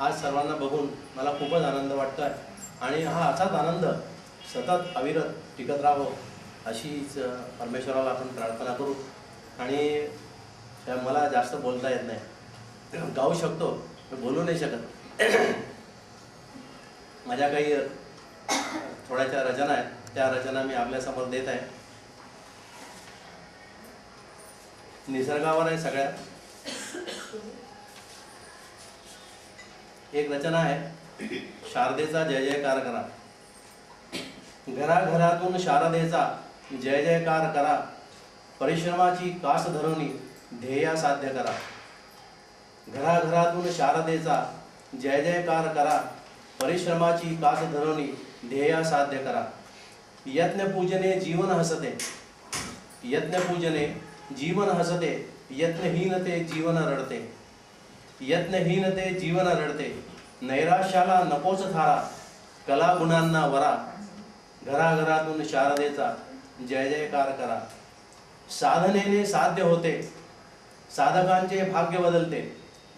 आज सर्वांना बघून मला खूपच आनंद वाटतो आहे. आणि हा असाच आनंद सतत अविरत टिकत राहावं अशीच परमेश्वराला आपण प्रार्थना करू. आणि मला जास्त बोलता येत नाही, गाऊ शकतो पण बोलू नाही शकत. माझ्या काही थोड्याशा रचना आहेत, त्या रचना मी आपल्यासमोर देत आहे. निसर्गावर आहे सगळ्यात. एक रचना आहे, शारदेचा जय जयकार करा. घराघरातून शारदेचा जय जयकार करा. परिश्रमाची कास धरुनी ध्येय साध्य करा. घराघरातून शारदेचा जय जयकार करा. परिश्रमाची कास धरुनी ध्येय साध्य करा. यज्ञपूजने जीवन हसते. यज्ञपूजने जीवन हसते. यत्नहीनते जीवन रडते. यत्नहीनते जीवन रडते. नैराश्याला नकोच थारा. कला गुणांना वरा. घराघरातून शारदेचा जय जयकार करा. साधनेने साध्य होते. साधकांचे भाग्य बदलते.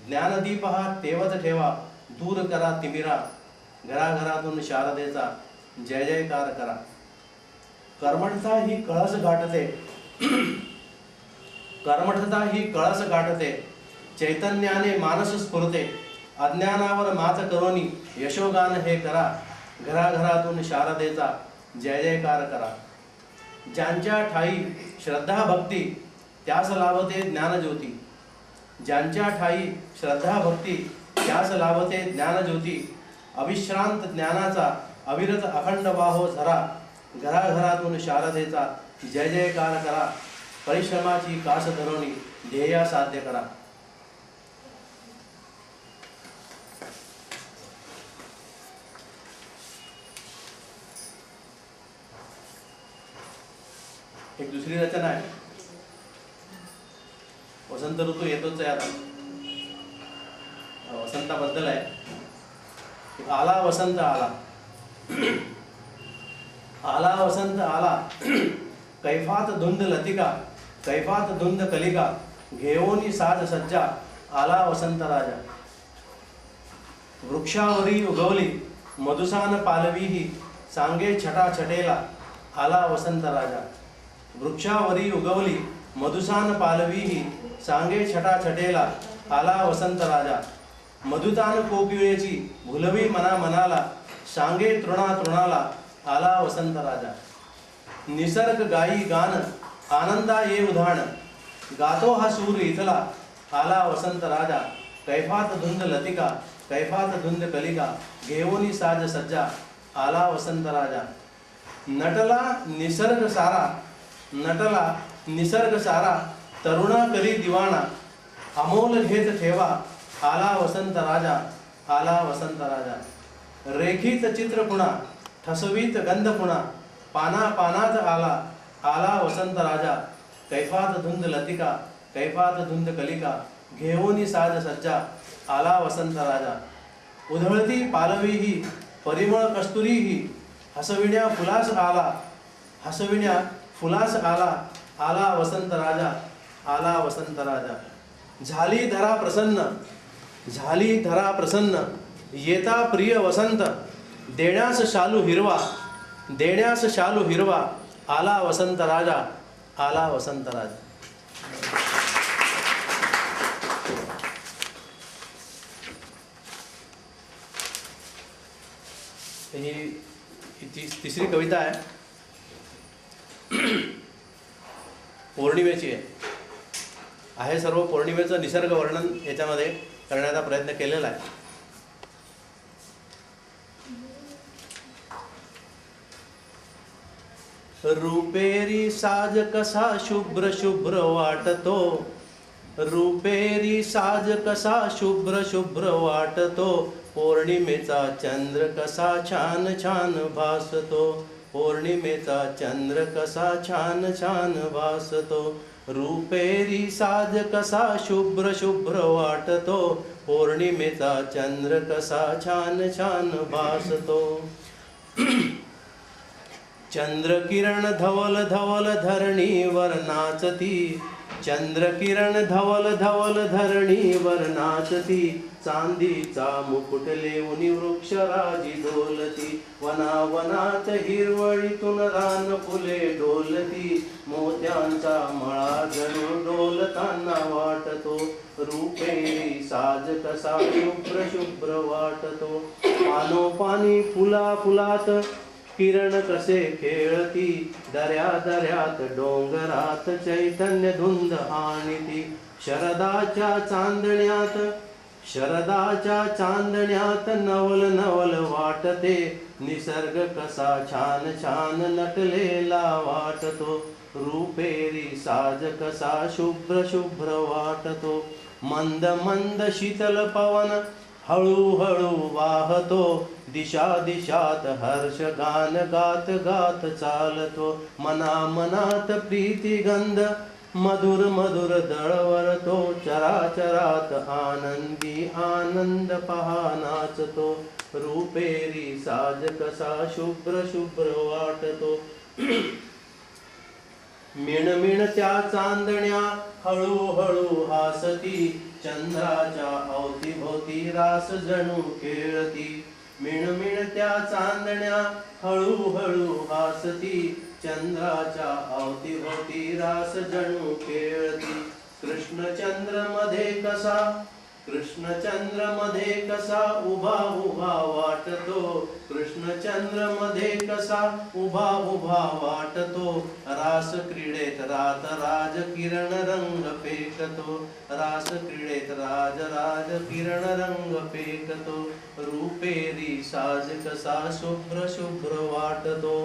ज्ञानदीप हा तेवत ठेवा. दूर करा तिमिरा. घराघरातून शारदेचा जय जयकार करा. कर्मठता ही कळस गाठते. कर्मठता ही कळस गाठते. चैतन्याने मानस स्फुरते. अज्ञानावर मात करोनी यशोगान हे करा. घराघरातून शारदेचा जय जयकार करा. ज्यांच्या ठाई श्रद्धा भक्ती त्यास लाभते ज्ञानज्योती. ज्यांच्या ठाई श्रद्धा भक्ती त्यास लाभते ज्ञानज्योती. अविश्रांत ज्ञानाचा अविरत अखंड वाहो झरा. घराघरातून शारदेचा जय जयकार करा. परिश्रमाची कास धरुनी ध्येय साध्य करा. एक दुसरी रचना आहे. वसंत ऋतू येतोच आहे आता. वसंताबद्दल आहे. आला वसंत आला. आला वसंत आला. कैफात धुंद लतिका. कैफात धुंद कलिका. घेऊनी साज सज्जा. आला वसंत राजा. वृक्षावरी उगवली मधुसान पालवीही. सांगे छटा छटेला. आला वसंत राजा. वृक्षावरी उगवली मधुसान पालवीही. सांगे छटा छटेला. आला वसंत राजा. मधुतान कोकिळेची भुलवी मना मनाला. सांगे तृणा तृणाला. आला वसंत राजा. निसर्ग गाई गान आनंदा ये उधाण. गातो हा सूर इथला, आला वसंत राजा. कैफात धुंद लतिका, कैफात धुंद कलिका, घेऊनी साज सज्जा, आला वसंत राजा. नटला निसर्ग सारा, नटला निसर्ग सारा, तरुणा करी दिवाणा, अमोल घेत ठेवा, आला वसंत राजा, आला वसंत राजा. रेखीत चित्र पुणा, ठसवीत गंध पुणा, पाना पानात आला, आला वसंत राजा. कैफात धुंद लतिका, कैफात धुंद कलिका, घेऊनी साज सज्जा, आला वसंत राजा. उधळती पालवी ही, परिमळ कस्तुरी ही, हसविण्या फुलास आला, हसविण्या फुलास आला, आला वसंत राजा, आला वसंत राजा. झाली धरा प्रसन्न, झाली धरा प्रसन्न, येता प्रिय वसंत, देण्यास शालू हिरवा, देण्यास शालू हिरवा, आला वसंत राजा, आला वसंत राजा. ही तिसरी कविता आहे, पौर्णिमेची आहे. सर्व पौर्णिमेचं निसर्ग वर्णन याच्यामध्ये करण्याचा प्रयत्न केलेला आहे. रुपेरी साज कसा शुभ्र शुभ्र वाटतो, रुपेरी साज कसा शुभ्र शुभ्र वाटतो, पौर्णिमेचा चंद्र कसा छान छान भासतो, पौर्णिमेचा चंद्र कसा छान छान भासतो. रुपेरी साज कसा शुभ्र शुभ्र वाटतो, पौर्णिमेचा चंद्र कसा छान छान भासतो. चंद्रकिरण धवल धवल धरणीवर नाचती, चंद्रकिरण धवल धवल धरणीवर नाचती, चांदीचा मुकुट लेऊनी वृक्षराजी डोलती, वनावनात हिरवळीतून रान फुले डोलती, मोत्यांचा मळा जणू डोलताना वाटतो, रुपेरी साज कसा शुभ्र शुभ्र वाटतो. पानोपानी फुला फुलात किरण कसे खेळती, दर्या दर्यात डोंगरात चैतन्य धुंद आणती, शरदाच्या चांदण्यात, शरदाच्या चांदण्यात नवल नवल वाटते, निसर्ग कसा छान छान नटलेला वाटतो, रुपेरी साज कसा शुभ्र शुभ्र वाटतो. मंद मंद शीतल पवन हळूहळू वाहतो, दिशा दिशात हर्ष गान गात गात चालतो, मना मनात प्रीती गंध मधुर मधुर दळवरतो, चराचरात आनंदी आनंद पहा नाचतो, रुपेरी साज कसा शुभ्र शुभ्र वाटतो. मिणमिण त्या चांदण्या हळूहळू हासती, चंद्राच्या अवतीभोवती रास जणू खेळती, मिणमिण त्या चांदण्या हळूहळू हासती, चंद्राच्या अवतीभोवती रास जणू खेळती. कृष्णचंद्र मध्ये कसा, कृष्णचंद्र मध्ये कसा उभा उभा वाटतो, कृष्णचंद्र मध्ये कसा उभा उभा वाटतो, रास क्रीडेत रात राज किरण रंग फेकतो, रास क्रीडेत राज राज किरण रंग फेकतो, रुपेरी साज कसा शुभ्र शुभ्र वाटतो.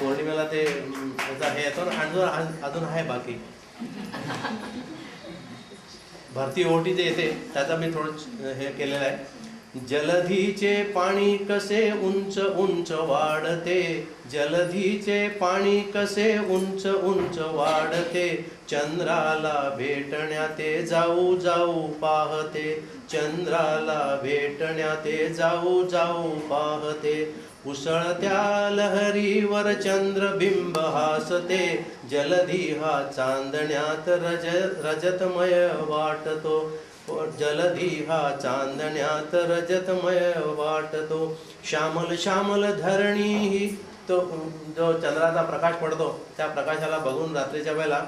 पौर्णिमेला ते हे येतो ना, अजून आहे बाकी भरती ओटी जे येते त्याचा मी थोडं हे केलेलं आहे. जलधीचे पाणी कसे उंच उंच वाढते, जलधीचे पाणी कसे उंच उंच वाढते, चंद्राला भेटण्या ते जाऊ जाऊ पाहते, चंद्राला भेटण्या ते जाऊ जाऊ पाहते, उसळत्या लहरीवर चंद्रबिंब हासते, जलधी हा चांदण्यात रजतमय वाटतो, जलधी हा चांदण्यात रजतमय वाटतो. श्यामल श्यामल धरणी ही, तो जो चंद्राचा प्रकाश पडतो त्या प्रकाशाला बघून रात्रीच्या वेळेला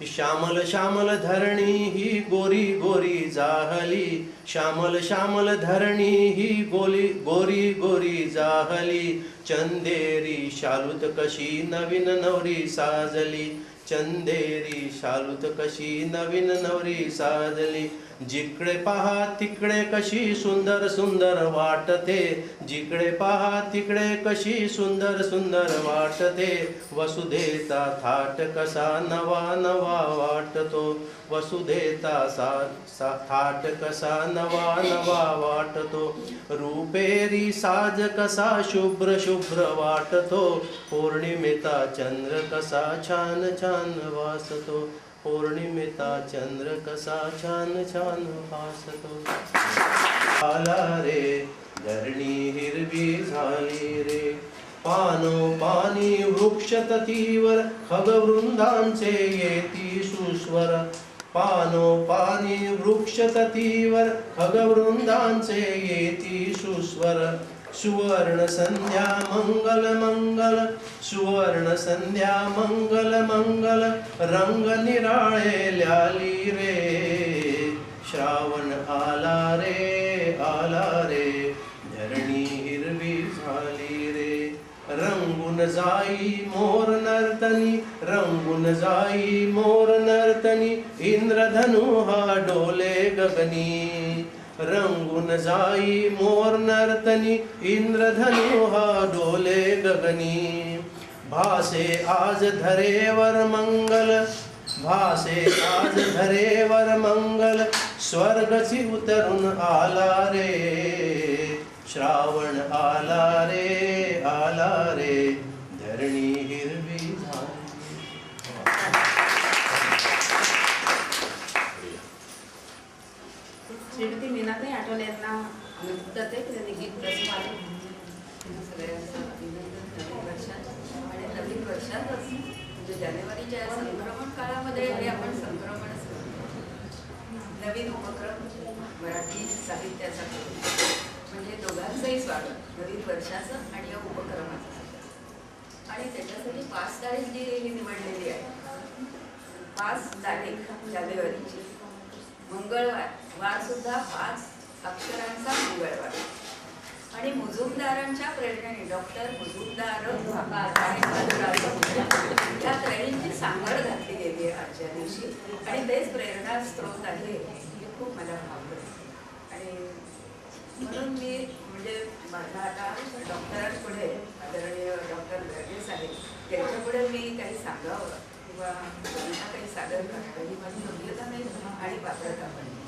श्यामल श्यामल धरणी ही गोरी गोरी जाहली, श्यामल श्यामल धरणी ही गोरी गोरी जाहली, चंदेरी शालूत कशी नवीन नवरी साजली, चंदेरी शालूत कशी नवीन नवरी साजली, जिकडे पहा तिकडे कशी सुंदर सुंदर वाटते, जिकडे पहा तिकडे कशी सुंदर सुंदर वाटते, वसुधेचा थाट कसा नवा नवा वाटतो, वसुधेचा थाट कसा नवा नवा वाटतो, रुपेरी साज कसा शुभ्र शुभ्र वाटतो, पौर्णिमेचा चंद्र कसा छान छान वासतो, पौर्णिमेचा चंद्र कसा छान छान भासतो. आला रे धरणी हिरवी झाली रे, पानोपानी वृक्ष ततीवर खगवृंदांचे येती सुस्वर, पानोपानी वृक्ष ततीवर खगवृंदांचे येती सुस्वर, सुवर्ण संध्या मंगल मंगल, सुवर्ण संध्या मंगल मंगल, रंग निराळे ल्याली रे, श्रावण आला रे धरणी हिरवी झाली रे, रंगून जाई मोर नर्तनी, रंगून जाई मोर नर्तनी, इंद्रधनु हा डोले गगनी, रंगून जाई मोर नर्तनी, इंद्रधनु हा डोले गगनी, भासे आज धरेवर मंगल, भासे आज धरेवर मंगल, स्वर्गची उतरून आला रे, श्रावण आला रे धरणी हिरवी झाली. श्रीमती मीनाताई आठवले यांना विनंती करते की त्यांनी गीत रचना सगळ्यांचं अभिनंदन नवीन वर्षात. आणि नवीन वर्षातच म्हणजे जानेवारीच्या संक्रमण काळामध्ये हे आपण संक्रमणच नवीन उपक्रम मराठी साहित्याचा म्हणजे दोघांचंही स्वागत नवीन वर्षाचं आणि या उपक्रमाचं. आणि त्याच्यासाठी 5 तारीख जी ही निवडलेली आहे, 5 तारीख जानेवारीची मंगळवार, वार सुद्धा 5 अक्षरांचा मंगळवार. आणि मुजुमदारांच्या प्रेरणेने डॉक्टर मुजुमदार या त्रयींची सांगड घातली गेली आहे आजच्या दिवशी. आणि तेच प्रेरणा स्रोत आहे हे खूप मला भावलं. आणि म्हणून मी म्हणजे माझा आता डॉक्टरांपुढे आदरणीय डॉक्टर गर्गे साहेब यांच्यापुढे मी काही सांगावं किंवा त्यांना काही सादर करावं ही माझी योग्यता नाही आणि पात्रता पण नाही.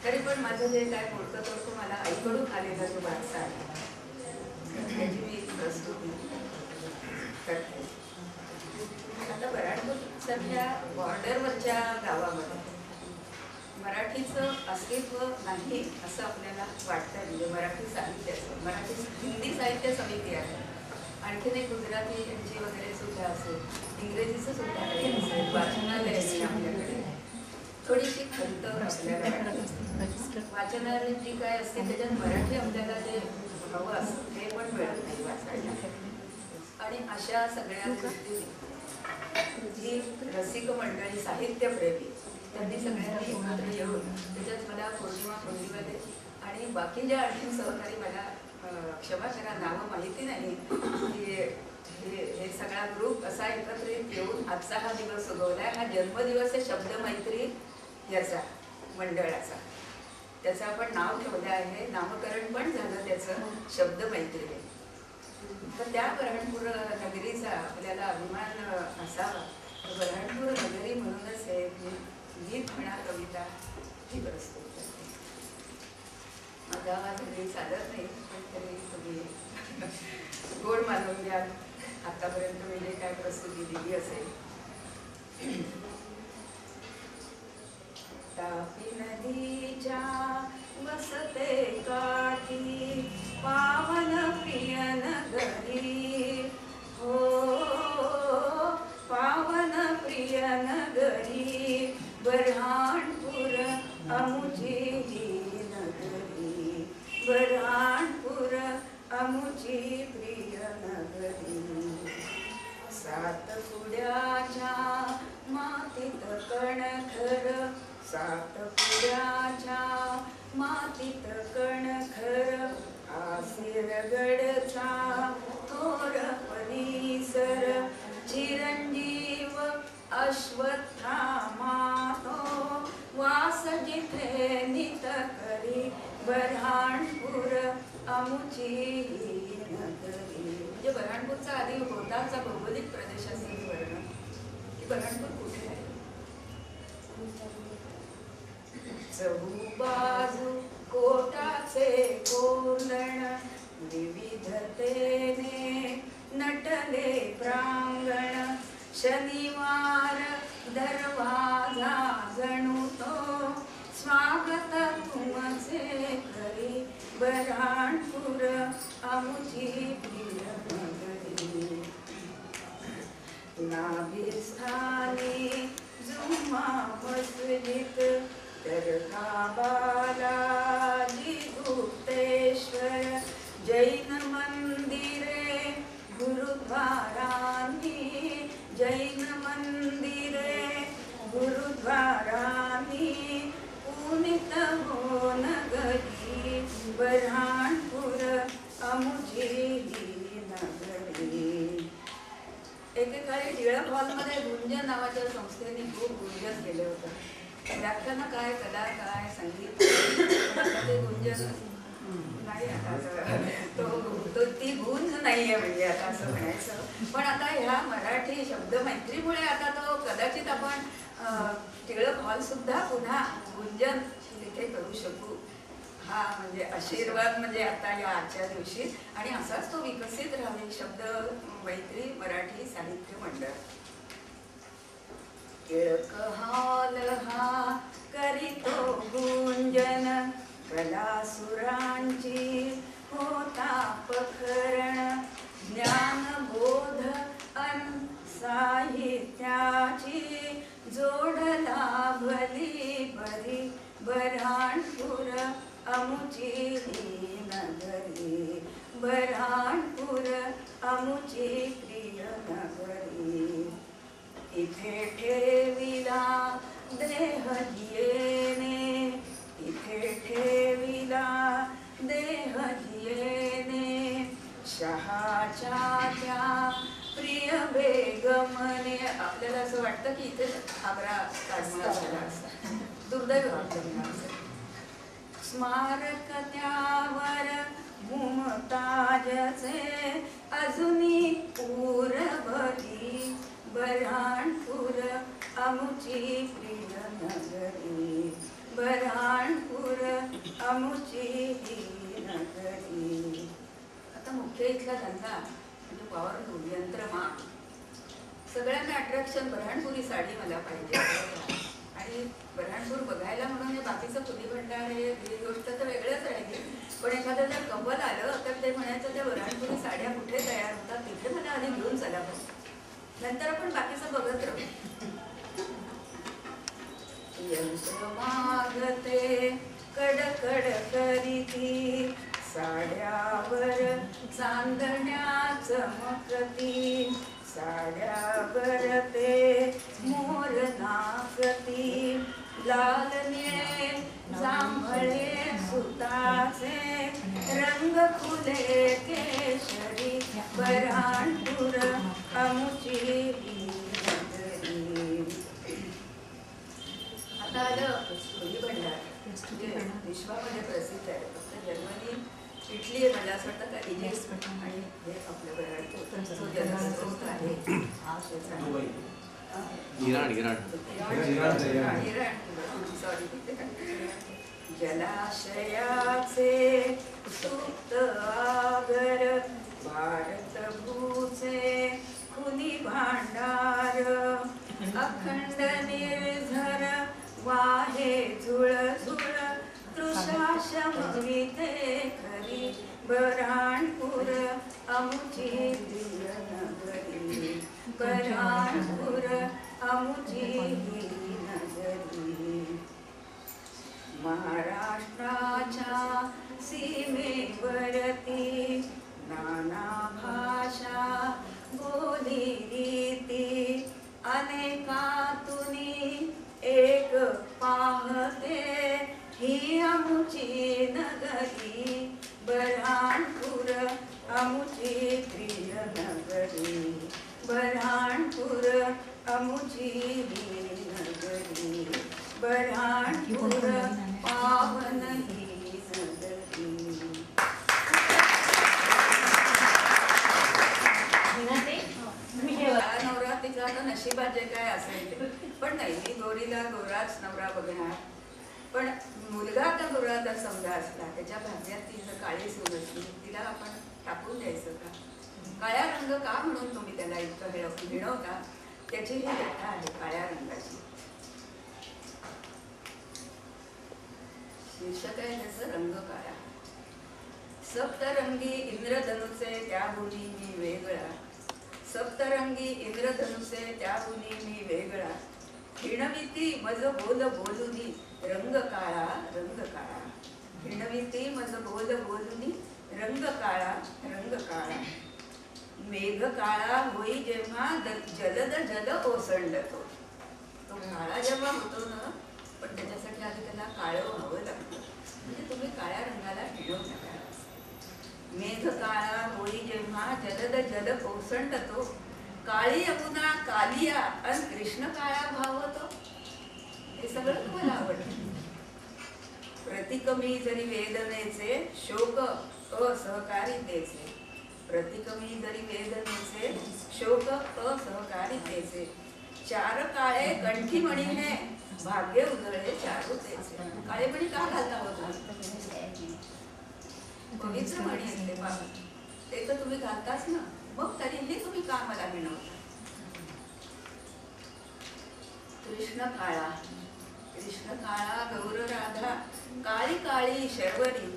तरी पण माझं जे काय बोलतं तो मला आईकडून आलेला जो वारसा आहे त्याची मी प्रस्तुती करते. आता बऱ्याच सध्या बॉर्डरवरच्या गावामध्ये मराठीचं अस्तित्व नाही असं आपल्याला वाटतं. म्हणजे मराठी साहित्याचं, मराठी हिंदी साहित्य समिती आहे, आणखीन एक गुजराती यांची वगैरे सुद्धा असेल, इंग्रजीचं सुद्धा काही असेल, वाचनालय असेल आपल्याकडे. थोडीशी खंत आपल्याला वाटते. वाचनालय जी काय असते त्याच्यात मराठी आपल्याला जे हवं असतं ते पण मिळत नाही वाचायला. आणि अशा सगळ्या गोष्टी जी रसिक मंडळी साहित्यप्रेमी त्यांनी सगळ्यांनी एकत्र येऊन त्याच्यात मला पौर्णिमा प्रतिभादे आणि बाकी ज्या आणखी सहकारी मला क्षमा करा नावं माहिती नाही की हे सगळा ग्रुप असा एकत्रित येऊन आजचा हा दिवस उगवला आहे. हा जन्मदिवस आहे शब्द मैत्री याचा मंडळाचा. त्याचं आपण नाव ठेवलं आहे, नामकरण पण झालं त्याचं शब्द मैत्री. तर त्या बऱ्हाणपूर नगरीचा आपल्याला अभिमान असावा. बऱ्हाणपूर नगरी म्हणूनच हे गीत म्हणा कविता ही प्रस्तुत करते. माझा आवाज घरी चालत नाही पण तरी तुम्ही गोड मानून घ्या. आतापर्यंत मी जे काय प्रस्तुती दिली असेल. तापी नदीच्या वसते काठी पावन प्रिय नगरी हो, पावन प्रिय नगरी बऱ्हाणपूर अमुची नगरी, बऱ्हाणपूर अमुची प्रिय नगरी. सातपुड्याच्या मातीत कणखर, सातपुड्याच्या मातीत कणखर, आसिरगडचा थोर परिसर, चिरंजीव अश्वत्थामातो वास जिथे नित करी बऱ्हाणपूर अमुची नगरी. म्हणजे बऱ्हाणपूरचा आधी होताचा भौगोलिक प्रदेशाचे वर्णन की बऱ्हाणपूर कुठे आहे. चहूबाजू कोटाचे कोंदण विविधतेने नटले प्रांगण शनिवार दरवाजा जणू तो स्वागत तुमचे करी बऱ्हाणपूर आमुची प्रिय नगरी. नाभिस्थानी जुम्मा मस्जिद दर्गा बालाजी गुप्तेश्वर जैन मंदिरे गुरुद्वारांनी जैन मंदिरे गुरुद्वारांनी पुनित हो नगरी बऱ्हाणपूर अमुची नगरी. एकेकाळी टिळक हॉलमध्ये गुंजन नावाच्या संस्थेने खूप गुंजन केलं होतं. व्याख्यान काय, कला काय, संगीत ते गुंजन नाही आता तो ती गुंज नाहीये म्हणजे आता असं म्हणायचं. पण आता ह्या मराठी शब्द मैत्रीमुळे आता तो कदाचित आपण टिळक हॉल सुद्धा पुन्हा गुंजन तिथे करू शकू. हा म्हणजे आशीर्वाद म्हणजे आता या आजच्या दिवशी. आणि असाच तो विकसित राहील शब्द मैत्री मराठी साहित्य मंडळ. टिळक हॉल हा करीतो गुंजन कलासुरांची होता पखरण ज्ञानबोध अन साहित्याची जोड लाभली बरी बऱ्हाणपूर अमुची नगरी बऱ्हाणपूर अमुची प्रिय नगरी. इथे ठेविला देह येणे इथे ठेविला देह येणे शहाच्या त्या प्रिय बेगमने. आपल्याला असं वाटतं की इथे आग्रा काढणार झाला असता. दुर्दैव वाटतं. स्मारक त्यावर मुमताजचे अजूनी पूरभरी बऱ्हाणपूर अमुची प्रिय नगरी बऱ्हाणपूर अमुची नगरी. आता मुख्य इथला धंदा म्हणजे पॉवरफुल यंत्रमाग. सगळ्यांना अट्रॅक्शन बऱ्हाणपुरी साडी मला पाहिजे. आणि बऱ्हाणपूर बघायला म्हणून बाकीचं फुली भंडार हे गोष्ट तर वेगळंच राहिली. पण एखादं जर कव्वल आलं तर ते म्हणायचं त्या बऱ्हाणपुरी साड्या कुठे तयार होतात तिथे मला आधी घेऊन चला पाहिजे. नंतर आपण बाकीचं बघत राहू. यंत्र मागते कडकड करीती साड्यावर चांदण्या चमकती साड्यावर ते मोर नाचती लाल निळे जांभळे सुताचे रंग फुले केशरी बऱ्हाणपूर अमुची नगरी. आता आलं फुली भंडार जे विश्वामध्ये प्रसिद्ध आहे. फक्त जर्मनी इटली आहे मला असं वाटतं का इजिप्त आणि हे आपलं बऱ्हाणपूर जो जलस्रोत आहे इराण सॉरी जलाशयाचे सुप्त आगर भारत भूचे खुली भांडार अखंड निर्झर वाहे झुळ झुळ तृषा शमविते खरी बऱ्हाणपूर अमुची प्रिय नगरी बऱ्हाणपूर अमुची नगरी. महाराष्ट्राच्या सीमेवरती नाना भाषा बोली रीती अनेकातुनी एक पाहते ही अमुची नगरी बऱ्हाणपूर अमुची प्रिय नगरी बऱ्हाणपूर अमुची बऱ्हाणपूर पावन ही नगरी. नवरात्रीचा आता नशिबात जे काय असेल ते, पण नाही, मी गोरीला गोराच नवरा बघणार. पण मुलगा आता गोराचा समजा असला, त्याच्या भाग्यात ती जर काळी सून असली, तिला आपण टाकून द्यायचं का? काळ्या रंग का म्हणून तुम्ही त्याला इतकं भिणवता? त्याची ही व्यथा आहे काळ्या रंगाची. शीर्षक आहे त्याचं रंग काळा. सप्तरंगी इंद्रधनुचे त्याहुनी मी वेगळा, सप्तरंगी इंद्रधनुचे त्याहुनी मी वेगळा, हिणविती मज बोल बोलुनी रंग काळा, रंग काळा, हिणविती मज बोल बोलुनी रंग काळा, रंग काळा. मेघ काळा होई जेव्हा जलद जल ओसंडतो. तो काळा जेव्हा होतो ना, पण त्याच्यासाठी आधी त्याला काळं व्हावं लागतं. म्हणजे तुम्ही काळ्या रंगाला हिणवू नका. मेघ काळा होई जेव्हा जलद जल ओसंडतो, काळी यमुना कालिया आणि कृष्ण काळा भावतो. हे सगळं तुम्हाला आवडतं. प्रतिकमी जरी वेदनेचे शोक असहकारितेचे, प्रतिकमी जरी वेदनेचे शोक असहकारितेचे, चार काळे कंठीमणीने भाग्य उजळे चारुतेचे. काळे मणी का घालता होता? पवित्र मणी असते बाबा, ते तर तुम्ही घालताच ना, मग तरीही तुम्ही का मला विनवता? कृष्ण काळा, कृष्ण काळा गौर राधा, काळी काळी शर्वरी,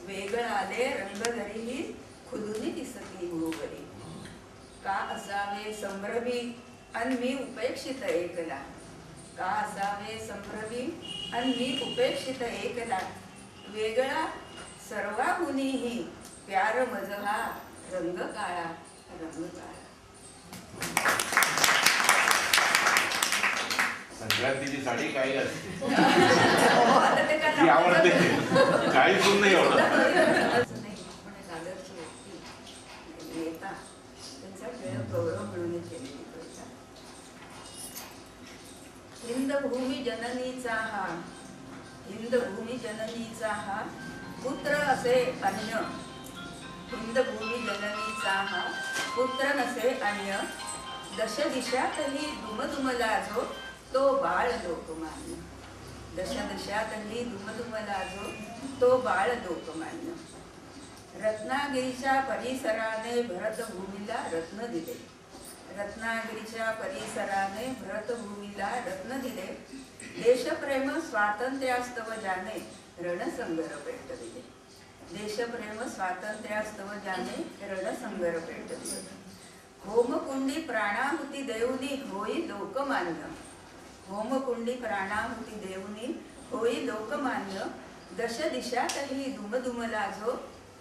वेगळाले रंग धरीही खुलूनी दिसती गोवरी. का असावे संभ्रमी अन मी उपेक्षित एकला, का असावे संभ्रमी अन मी उपेक्षित एकला, वेगळा सर्वाहुनीही प्यार मजहा रंग काळा, रंग काळा. संक्रांतीची साडी काही असते आता ते ती आवडते, काही पण नाही आवडत. असं नाही, पण एक आदर्श व्यक्ती, नेता, त्यांचा वेळ गौरव म्हणून केलेली कविता. हिंदभूमी जननीचा हा, हिंदभूमी जननीचा हा पुत्र असे अन्य, हिंदभूमी जननीचा हा पुत्र नसे अन्य, दश दिशातही दुमदुमला जो तो बाळ लोकमान्य, दश दिशातही दुमदुमला जो तो बाळ लोकमान्य. रत्नागिरीच्या परिसराने भरतभूमीला रत्न दिले, रत्नागिरीच्या परिसराने भरतभूमीला रत्न दिले, देशप्रेम स्वातंत्र्यास्तव जाने रणसंगर पेट दिले, देशप्रेम स्वातंत्र्यास्तव जाने रणसंगर पेट दिले. होमकुंडी प्राणाहुती देऊनी होई लोकमान्य, होमकुंडी प्राणाहुती देऊनी होई लोकमान्य, दश दिशातही दुमदुमला जो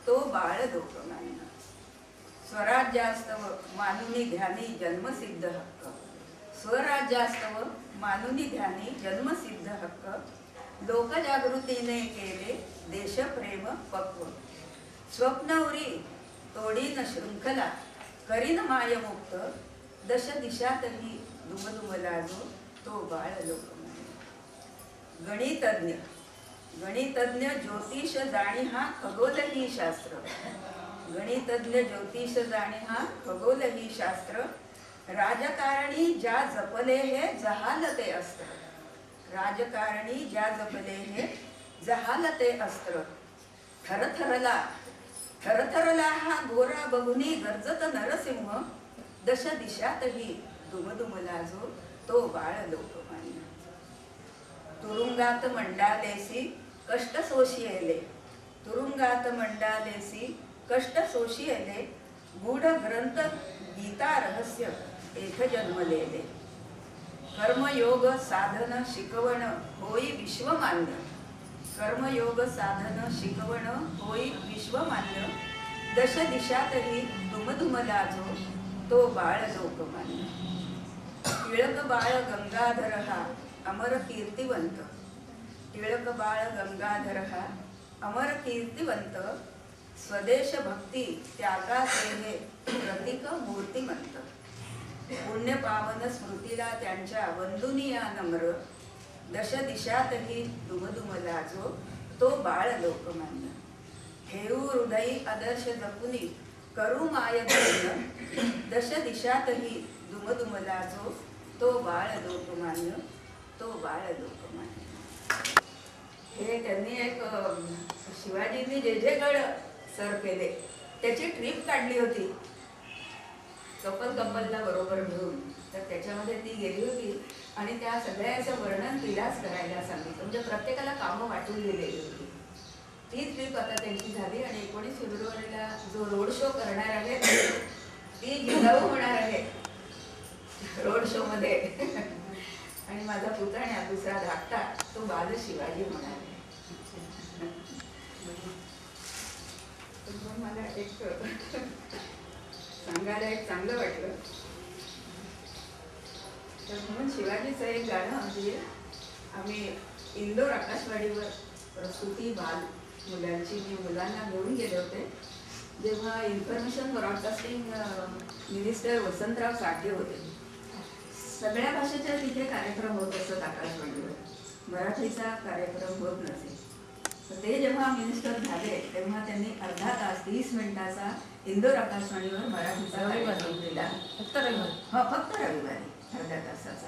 तो बाळ लोकमान्य. स्वराज्यास्तव मानुनी ध्यानी जन्मसिद्ध हक्क, स्वराज्यास्तव मानुनी ध्यानी जन्मसिद्ध हक्क, लोकजागृतीने केले देशप्रेम पक्व. स्वप्नवरी तोडीन शृंखला करीन मायमुक्त, दश दिशातही दुमदुमला जो तो बाळ लोकमान्य. गणितज्ञ, गणितज्ञ ज्योतिष जाणी हा खगोलही शास्त्र, गणितज्ञ ज्योतिष जाणी हा खगोलही शास्त्र, राजकारणी ज्या जपले हे जहालते अस्त्र, राजकारणी ज्या जपले हे जहालते अस्त्र. थरथरला, थरथरला हा गोरा बघुनी गरजत नरसिंह, दश दिशातही दुमदुमला जो तो बाळ लोकमान्य. तुरुंगात मंडालेसी कष्ट सोशियले, तुरुंगात मंडालेसी कष्ट सोशियले, गूढ ग्रंथ गीता रहस्य एक जन्मलेले. कर्मयोग साधन शिकवण होई विश्वमान्य, कर्मयोग साधन शिकवण होई विश्वमान्य, दश दिशातही दुमदुमला जो तो बाळ लोकमान्य. टिळक बाळ गंगाधर हा अमर कीर्तिवंत, टिळक बाळ गंगाधर हा अमर कीर्तिवंत, स्वदेश भक्ती त्यागाचे हे प्रतीक मूर्तिमंत. पुण्य पावन स्मृतीला त्यांच्या वंदुनिया नम्र, दश दिशातही दुमदुमला जो तो बाळ लोकमान्य. ठेवू हृदयी आदर्श जपुनी करू माय धन्य. दश दिशातही दुमदुमला जो तो बाळ लोकमान्य, तो बाळ लोकमान्य. हे त्यांनी एक शिवाजींनी जे जे गड सर केले त्याची ट्रिप काढली होती कपलला बरोबर घेऊन. तर त्याच्यामध्ये ती गेली होती आणि त्या सगळ्याचं वर्णन तिलाच करायला सांगितलं. म्हणजे प्रत्येकाला कामं वाटून दिलेली होती. ती ट्रिप आता त्यांची झाली आणि 19 फेब्रुवारीला जो रोड शो करणार आहे ती जिजाऊ होणार आहे रोड शो मध्ये. आणि माझा पुतण्या दुसरा धाकटा तो बाल शिवाजी होणार आहे. मला एक सांगायला एक चांगलं वाटलं. तर म्हणून शिवाजीचं एक गाणं म्हणजे आम्ही इंदोर आकाशवाणीवर प्रसूती बाल मुलांची मी मुलांना घेऊन गेले होते. जेव्हा इन्फॉर्मेशन ब्रॉडकास्टिंग मिनिस्टर वसंतराव साठे होते. सगळ्या भाषेचे तिथे कार्यक्रम होत असत आकाशवाणीवर, मराठीचा कार्यक्रम होत नसे. तर ते जेव्हा मिनिस्टर झाले तेव्हा त्यांनी अर्धा तास 30 मिनिटाचा इंदोर आकाशवाणीवर मराठीचा कार्यक्रम दिला. फक्त रविवारी अर्ध्या तासाचा.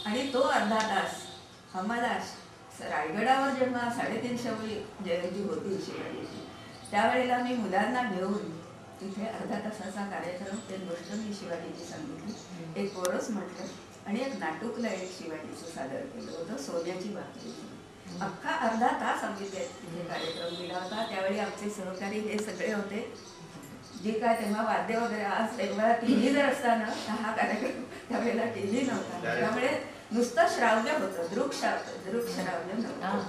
आणि तो अर्धा तास आम्हाला रायगडावर जेव्हा 350वी जयंती होती शिवाजीची त्यावेळेला मी मुलांना घेऊन तिथे अर्धा तासाचा कार्यक्रम ते गोष्ट मी शिवाजीची सांगितली. एक कोरस म्हटलं आणि एक नाटुकला एक शिवाजीचं सादर केलं होतं सोन्याची भाकरी. अख्खा अर्धा तास आम्ही तिथे कार्यक्रम दिला होता. त्यावेळी आमचे सहकारी हे सगळे होते जे काय तेव्हा वाद्य वगैरे. आज तेव्हा टीव्ही जर असताना हा कार्यक्रम त्यावेळेला टीव्ही नव्हता त्यामुळे नुसतं श्राव्य होतं, दृकश्राव्य नव्हतं.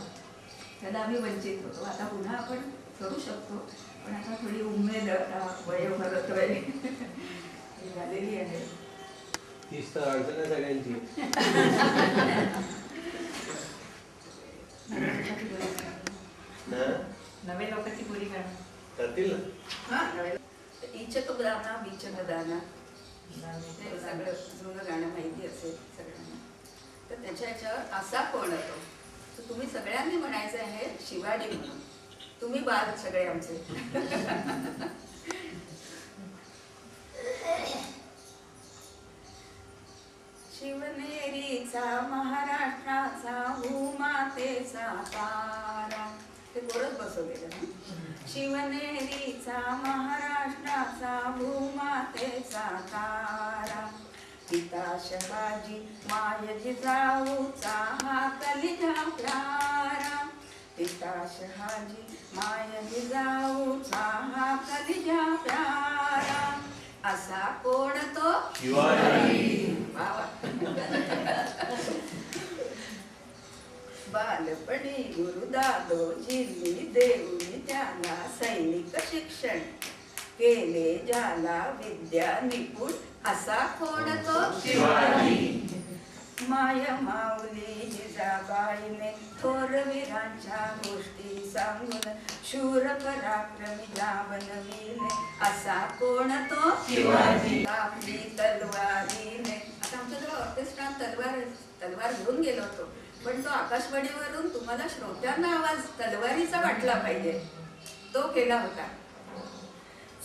त्याला आम्ही वंचित होतो. आता पुन्हा आपण करू शकतो पण आता थोडी उमेद वयोभरत झालेली आहे. तीच तर अडचण आहे सगळ्यांची. नवे लोकांची बोली करतील ना. इचक दाना बिचक दाना ते सगळं जुनं गाणं माहिती असेल सगळ्यांना. तर त्याच्या ह्याच्यावर असा कोण होतो तर तुम्ही सगळ्यांनी म्हणायचं आहे शिवाजी म्हणून. तुम्ही बाल सगळे आमचे. शिवनेरीचा महाराष्ट्राचा भूमातेचा तारा. ते कोरच बसवलेलं. शिवनेरीचा महाराष्ट्राचा भूमातेचा तारा. पिता शहाजी माय जिजाऊचा हा कलिजा प्यारा. पिता शहाजी माय जिजाऊचा हा कलिजा प्यारा. असा कोण तो शिवाजी. बालपणी गुरुदादोजींनी देऊनी त्याला सैनिक शिक्षण केले ज्याला विद्या निपुण. असा कोण तो शिवाजी. माय माऊली जिजाबाईने थोरवीरांच्या गोष्टी सांगून शूर पराक्रमी बनविले. असा कोण तो शिवाजी. आपली तलवारीने. आता आमच्या जवळ ऑर्केस्ट्रात तलवार घेऊन गेलो होतो पण तो आकाशवाणीवरून तुम्हाला श्रोत्यांना आवाज तलवारीचा वाटला पाहिजे तो केला होता.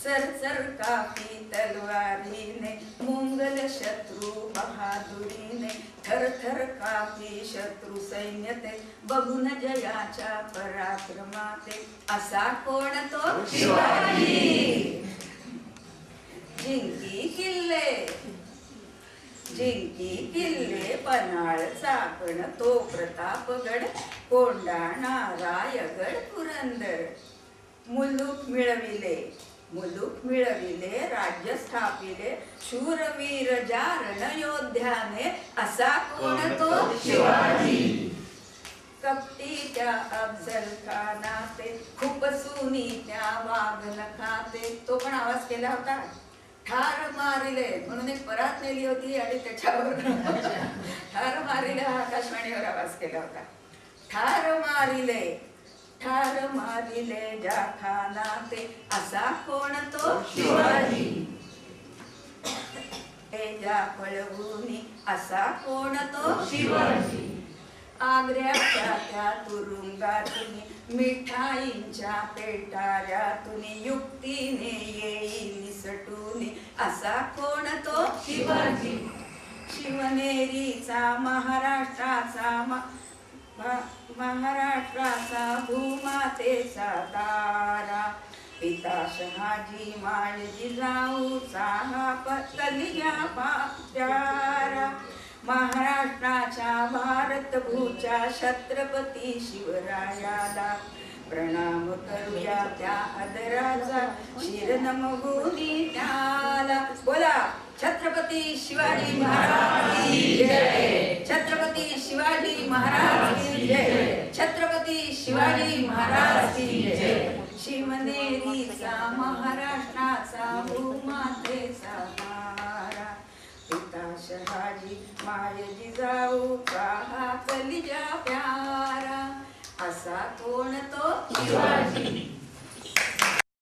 सर सर कापी तलवारीने मुंगल शत्रू बहादुरीने. थर थर कापी शत्रू सैन्य ते बघून जयाच्या पराक्रमाते. असा कोण तो शिवाजी. जिंकी किल्ले पन्हाळ चाकण तो प्रतापगड कोंढाणा रायगड पुरंदर. मुलूक मिळविले राज्य स्थापिले शूरवीर ज्या रणयोद्ध्याने. असा कोण तो शिवाजी. कपटी त्या अफजल खानाते खूप सुनी त्या वागन खाते. तो पण आवाज केला होता. ठार मारिले म्हणून एक परात नेली होती आणि त्याच्यावर ठार मारिले हा आकाशवाणीवर आवाज केला होता. ठार मारिले ज्या खानाते. असा कोण तो शिवाजी. ज्या पळवुनी. असा कोण तो शिवाजी. आग्र्याच्या त्या तुरुंगातून मिठाईंच्या पेटाऱ्यातून युक्तीने येई निसटून असा कोण तो शिवाजी. शिवनेरीचा महाराष्ट्राचा महाराष्ट्राचा भूमातेचा तारा. पिता शहाजी माय जिजाऊचा हा कलिया प्यारा. महाराष्ट्राच्या भारतभूच्या छत्रपती शिवरायाला प्रणाम करूया त्या आदराचा शिर नमगुनी त्याला. बोला छत्रपती शिवाजी महाराज की जय. छत्रपती शिवाजी महाराज की जय. छत्रपती शिवाजी महाराज की जय. शिवनेरीचा महाराष्ट्राचा भूमातेचा तारा. पिता शहाजी माय जिजाऊचा हा कलिजा प्यारा. असा कोण तो शिवाजी.